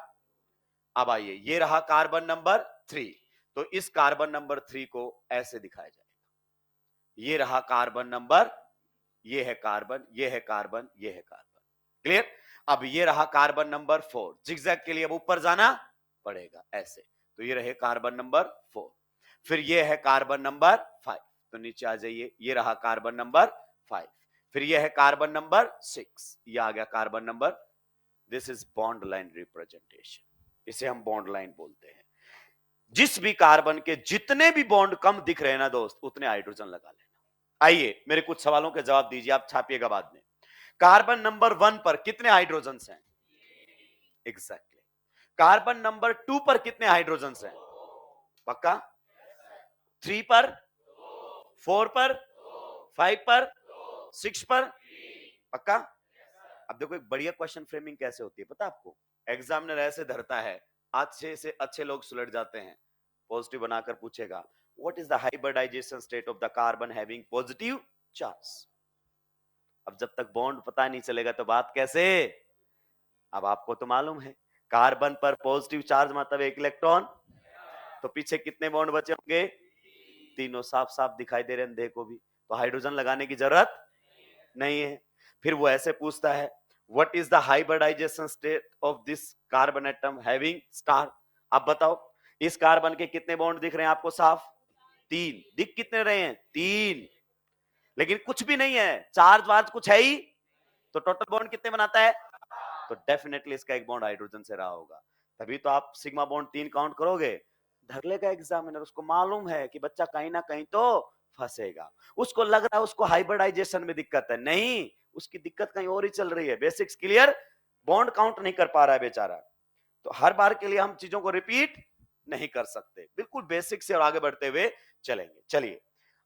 अब आइए ये रहा कार्बन नंबर 3। तो इस कार्बन नंबर 3 को ऐसे दिखाया जाएगा, ये रहा कार्बन नंबर, ये है कार्बन, ये है कार्बन, ये है कार्बन। क्लियर। अब ये रहा कार्बन नंबर 4, जिगजैग के लिए अब ऊपर जाना पड़ेगा ऐसे। तो ये रहे कार्बन नंबर 4, फिर ये है कार्बन नंबर 5, तो नीचे आ जाइए, ये रहा कार्बन नंबर 5, फिर ये है कार्बन नंबर 6, ये आ गया carbon number. This is bond line representation, इसे हम बॉन्ड लाइन बोलते हैं। जिस भी कार्बन के जितने भी बॉन्ड कम दिख रहे हैं ना दोस्त, उतने हाइड्रोजन लगा लेना। आइए मेरे कुछ सवालों के जवाब दीजिए, आप छापिएगा बाद में। कार्बन नंबर 1 पर कितने हाइड्रोजन हैं, एग्जैक्टली। कार्बन नंबर 2 पर कितने हाइड्रोजन हैं, पक्का। 3 पर, 4 पर, 5 पर, 6 पर, पक्का। अब देखो एक बढ़िया क्वेश्चन फ्रेमिंग कैसे होती है पता आपको, एग्जामिनर ऐसे धरता है, अच्छे से अच्छे लोग सुलझ जाते हैं, पॉजिटिव बनाकर पूछेगा, what is the hybridization state of the carbon having positive charge. अब जब तक बॉन्ड पता नहीं चलेगा तो बात कैसे। अब आपको तो मालूम है, कार्बन पर पॉजिटिव चार्ज मतलब एक इलेक्ट्रॉन, तो पीछे कितने बॉन्ड बचे होंगे, तीनों साफ साफ दिखाई दे रहे हैं अंधे को भी, तो हाइड्रोजन लगाने की जरूरत नहीं है। फिर वो ऐसे पूछता है, what is the hybridization state of this carbon atom having star. अब बताओ इस कार्बन के कितने बॉन्ड दिख रहे हैं आपको, साफ 3 दिख कितने रहे हैं, 3, लेकिन कुछ भी नहीं है, चार्ज वार्ज कुछ है ही, तो टोटल बॉन्ड कितने बनाता है, तो डेफिनेटली इसका एक बॉन्ड हाइड्रोजन से रहा होगा। तभी तो आप सिग्मा बॉन्ड 3 काउंट करोगे, धर लेगा एग्जामिनर, उसको मालूम है कि बच्चा कहीं ना कहीं तो फंसेगा। उसको लग रहा है उसको हाइब्रिडाइजेशन में दिक्कत है, नहीं, उसकी दिक्कत कहीं और ही चल रही है, बेसिक्स क्लियर, बॉन्ड काउंट नहीं कर पा रहा है बेचारा। तो हर बार के लिए हम चीजों को रिपीट नहीं कर सकते, बिल्कुल बेसिक से और आगे बढ़ते हुए चलेंगे। चलिए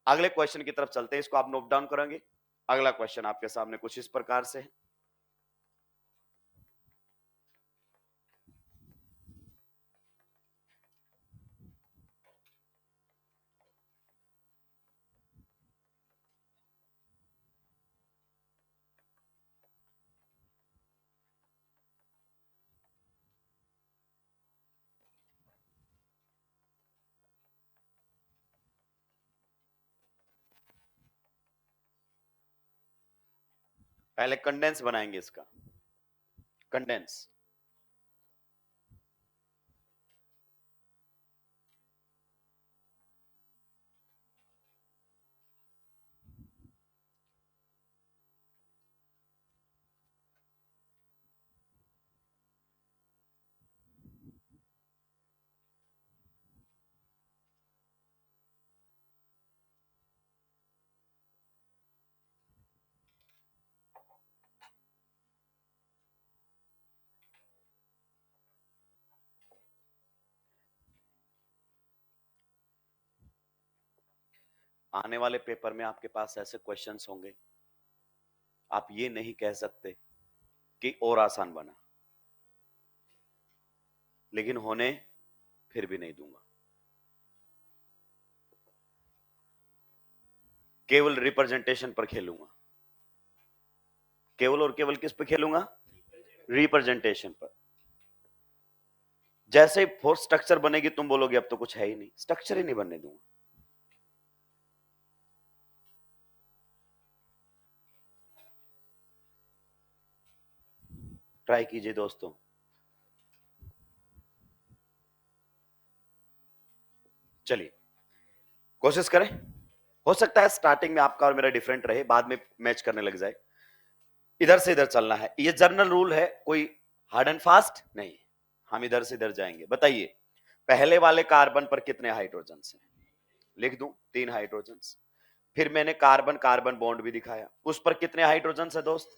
अगले क्वेश्चन की तरफ चलते हैं, इसको आप नोट डाउन करेंगे। अगला क्वेश्चन आपके सामने कुछ इस प्रकार से है, पहले कंडेंस बनाएंगे इसका, कंडेंस। आने वाले पेपर में आपके पास ऐसे क्वेश्चंस होंगे, आप ये नहीं कह सकते कि और आसान बना, लेकिन होने फिर भी नहीं दूंगा। केवल रिप्रेजेंटेशन पर खेलूंगा, केवल और केवल किस पे खेलूंगा, रिप्रेजेंटेशन पर। जैसे ही फोर्स स्ट्रक्चर बनेगी तुम बोलोगे अब तो कुछ है ही नहीं, स्ट्रक्चर ही नहीं बनने दूंगा। ट्राई कीजिए दोस्तों। चलिए कोशिश करें, हो सकता है स्टार्टिंग में आपका और मेरा डिफरेंट रहे, बाद में मैच करने लग जाए। इधर से इधर चलना है, ये जनरल रूल है, कोई हार्ड एंड फास्ट नहीं। हम इधर से इधर जाएंगे। बताइए पहले वाले कार्बन पर कितने हाइड्रोजन हैं? लिख दूं 3 हाइड्रोजन। फिर मैंने कार्बन कार्बन बॉन्ड भी दिखाया, उस पर कितने हाइड्रोजन है दोस्त?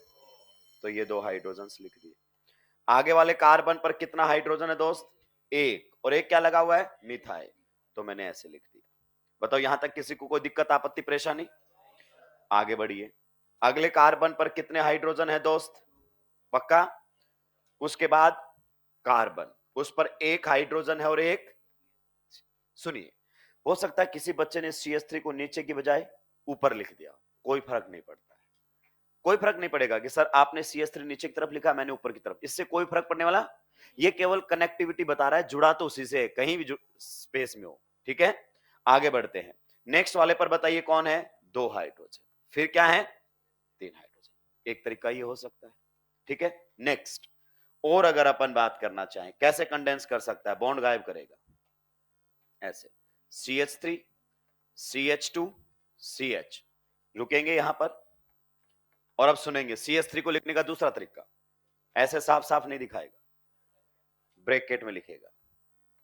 तो ये 2 हाइड्रोजन लिख दिए। आगे वाले कार्बन पर कितना हाइड्रोजन है दोस्त? 1, और एक क्या लगा हुआ है? मिथाइल। तो मैंने ऐसे लिख दिया। बताओ यहां तक किसी को कोई दिक्कत आपत्ति परेशानी? आगे बढ़िए। अगले कार्बन पर कितने हाइड्रोजन है दोस्त? पक्का? उसके बाद कार्बन, उस पर 1 हाइड्रोजन है और एक, सुनिए, हो सकता है किसी बच्चे ने CH3 को नीचे की बजाय ऊपर लिख दिया, कोई फर्क नहीं पड़ता है। कोई फर्क नहीं पड़ेगा कि सर आपने CH3 नीचे की तरफ लिखा, मैंने ऊपर की तरफ, इससे कोई फर्क पड़ने वाला। ये केवल कनेक्टिविटी बता रहा है, जुड़ा तो उसी से, कहीं भी स्पेस में हो। ठीक है, आगे बढ़ते हैं। नेक्स्ट वाले पर बताइए कौन है? 2 हाइड्रोजन। फिर क्या है? 3 हाइड्रोजन। एक तरीका ये हो सकता है। ठीक है, नेक्स्ट। और अगर अपन बात करना चाहें कैसे कंडेंस कर सकता है, बॉन्ड गायब करेगा ऐसे, CH3 CH2 CH, रुकेंगे यहां पर और अब सुनेंगे CH3 को लिखने का दूसरा तरीका। ऐसे साफ साफ नहीं दिखाएगा, ब्रैकेट में लिखेगा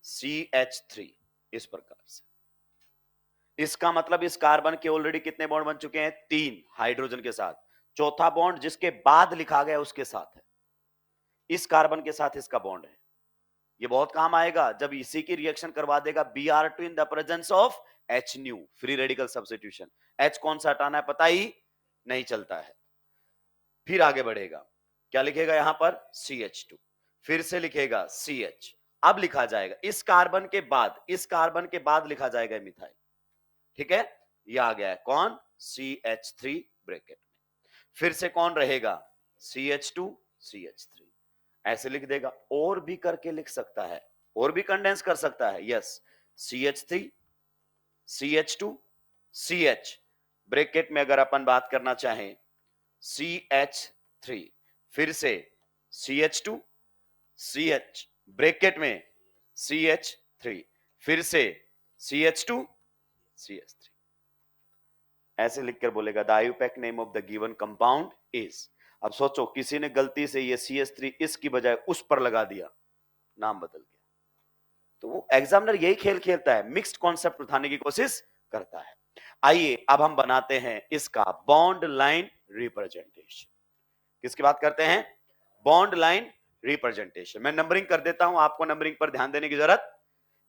CH3 इस प्रकार से। इसका मतलब इस कार्बन के ऑलरेडी कितने बॉन्ड बन चुके हैं? 3 हाइड्रोजन के साथ। चौथा बॉन्ड जिसके बाद लिखा गया उसके साथ है, इस कार्बन के साथ इसका बॉन्ड है। ये बहुत काम आएगा जब इसी की रिएक्शन करवा देगा Br2 in the presence of H new, free radical substitution. H कौन सा हटाना है पता ही नहीं चलता है। फिर आगे बढ़ेगा, क्या लिखेगा यहां पर? CH2, फिर से लिखेगा CH। अब लिखा जाएगा इस कार्बन के बाद, इस कार्बन के बाद लिखा जाएगा मिथाइल। ठीक है, ये आ गया है कौन? CH3 ब्रैकेट में। फिर से कौन रहेगा? CH2 CH3, ऐसे लिख देगा। और भी करके लिख सकता है, और भी कंडेंस कर सकता है। Yes, CH3 CH2 CH bracket में अगर अपन बात करना चाहें CH3, फिर से CH2 CH ब्रैकेट में CH3, फिर से CH2 CH3, ऐसे लिखकर बोलेगा the IUPAC name of the given compound is. अब सोचो किसी ने गलती से ये CH3 इसकी बजाय उस पर लगा दिया, नाम बदल गया। तो वो एग्जामिनर यही खेल खेलता है, मिक्स्ड कॉन्सेप्ट उठाने की कोशिश करता है। आइए अब हम बनाते हैं इसका बॉन्ड लाइन रिप्रेजेंटेशन। किसकी बात करते हैं? Bond line representation. मैं नंबरिंग कर देता हूं, आपको नंबरिंग पर ध्यान देने की जरूरत।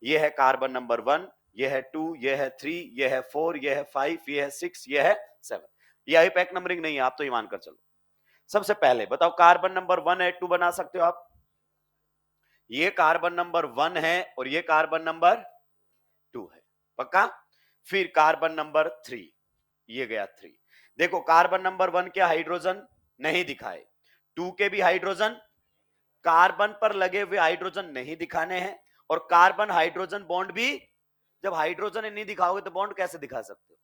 यह है कार्बन नंबर 1, यह है 2, यह है 3, यह है 4, यह है 5, यह है 6, यह है 7। यह आईपैक नंबरिंग नहीं है, आप तो ये मानकर चलो। सबसे पहले बताओ कार्बन नंबर 1 है, 2 बना सकते हो आप? ये कार्बन नंबर 1 है और ये कार्बन नंबर 2 है, पक्का? फिर कार्बन नंबर 3, ये गया 3। देखो कार्बन नंबर 1 के हाइड्रोजन नहीं दिखाए, 2 के भी हाइड्रोजन, कार्बन पर लगे हुए हाइड्रोजन नहीं दिखाने हैं, और कार्बन हाइड्रोजन बॉन्ड भी, जब हाइड्रोजन नहीं दिखाओगे तो बॉन्ड कैसे दिखा सकते हो?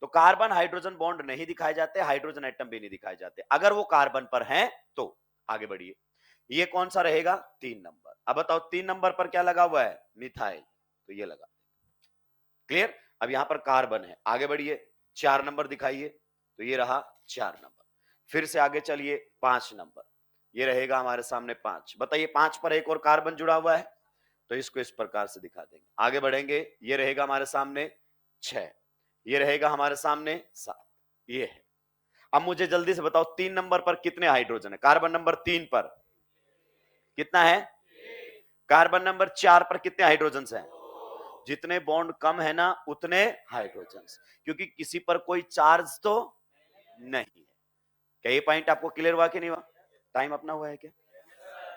तो कार्बन हाइड्रोजन बॉन्ड नहीं दिखाए जाते, हाइड्रोजन एटम भी नहीं दिखाए जाते अगर वो कार्बन पर हैं तो। आगे बढ़िए, ये कौन सा रहेगा? 3 नंबर। अब बताओ 3 नंबर पर क्या लगा हुआ है? मिथाइल, तो ये लगा। क्लियर? अब यहां पर कार्बन है। आगे बढ़िए, 4 नंबर दिखाइए, तो ये रहा 4 नंबर। फिर से आगे चलिए, 5 नंबर, ये रहेगा हमारे सामने 5। बताइए 5 पर एक और कार्बन जुड़ा हुआ है, तो इसको इस प्रकार से दिखा देंगे। आगे बढ़ेंगे, ये रहेगा हमारे सामने 6, ये रहेगा हमारे सामने 7, ये है। अब मुझे जल्दी से बताओ 3 नंबर पर कितने हाइड्रोजन है? कार्बन नंबर 3 पर कितना है? कार्बन नंबर 4 पर कितने हाइड्रोजन हैं? जितने बॉन्ड कम है ना उतने हाइड्रोजन, क्योंकि किसी पर कोई चार्ज तो नहीं है। क्या ये पॉइंट आपको क्लियर हुआ कि नहीं हुआ? टाइम अपना हुआ है क्या?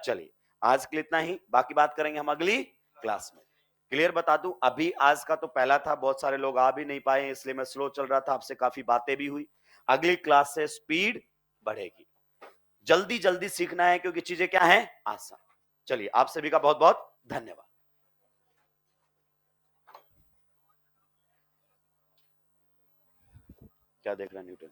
चलिए आज के लिए इतना ही, बाकी बात करेंगे हम अगली क्लास में। क्लियर बता दूं, अभी आज का तो पहला था, बहुत सारे लोग आ भी नहीं पाए इसलिए मैं स्लो चल रहा था, आपसे काफी बातें भी हुई। अगली क्लास से स्पीड बढ़ेगी, जल्दी जल्दी सीखना है क्योंकि चीजें क्या है? आसान। चलिए आप सभी का बहुत बहुत धन्यवाद। क्या देख रहा है न्यूटन?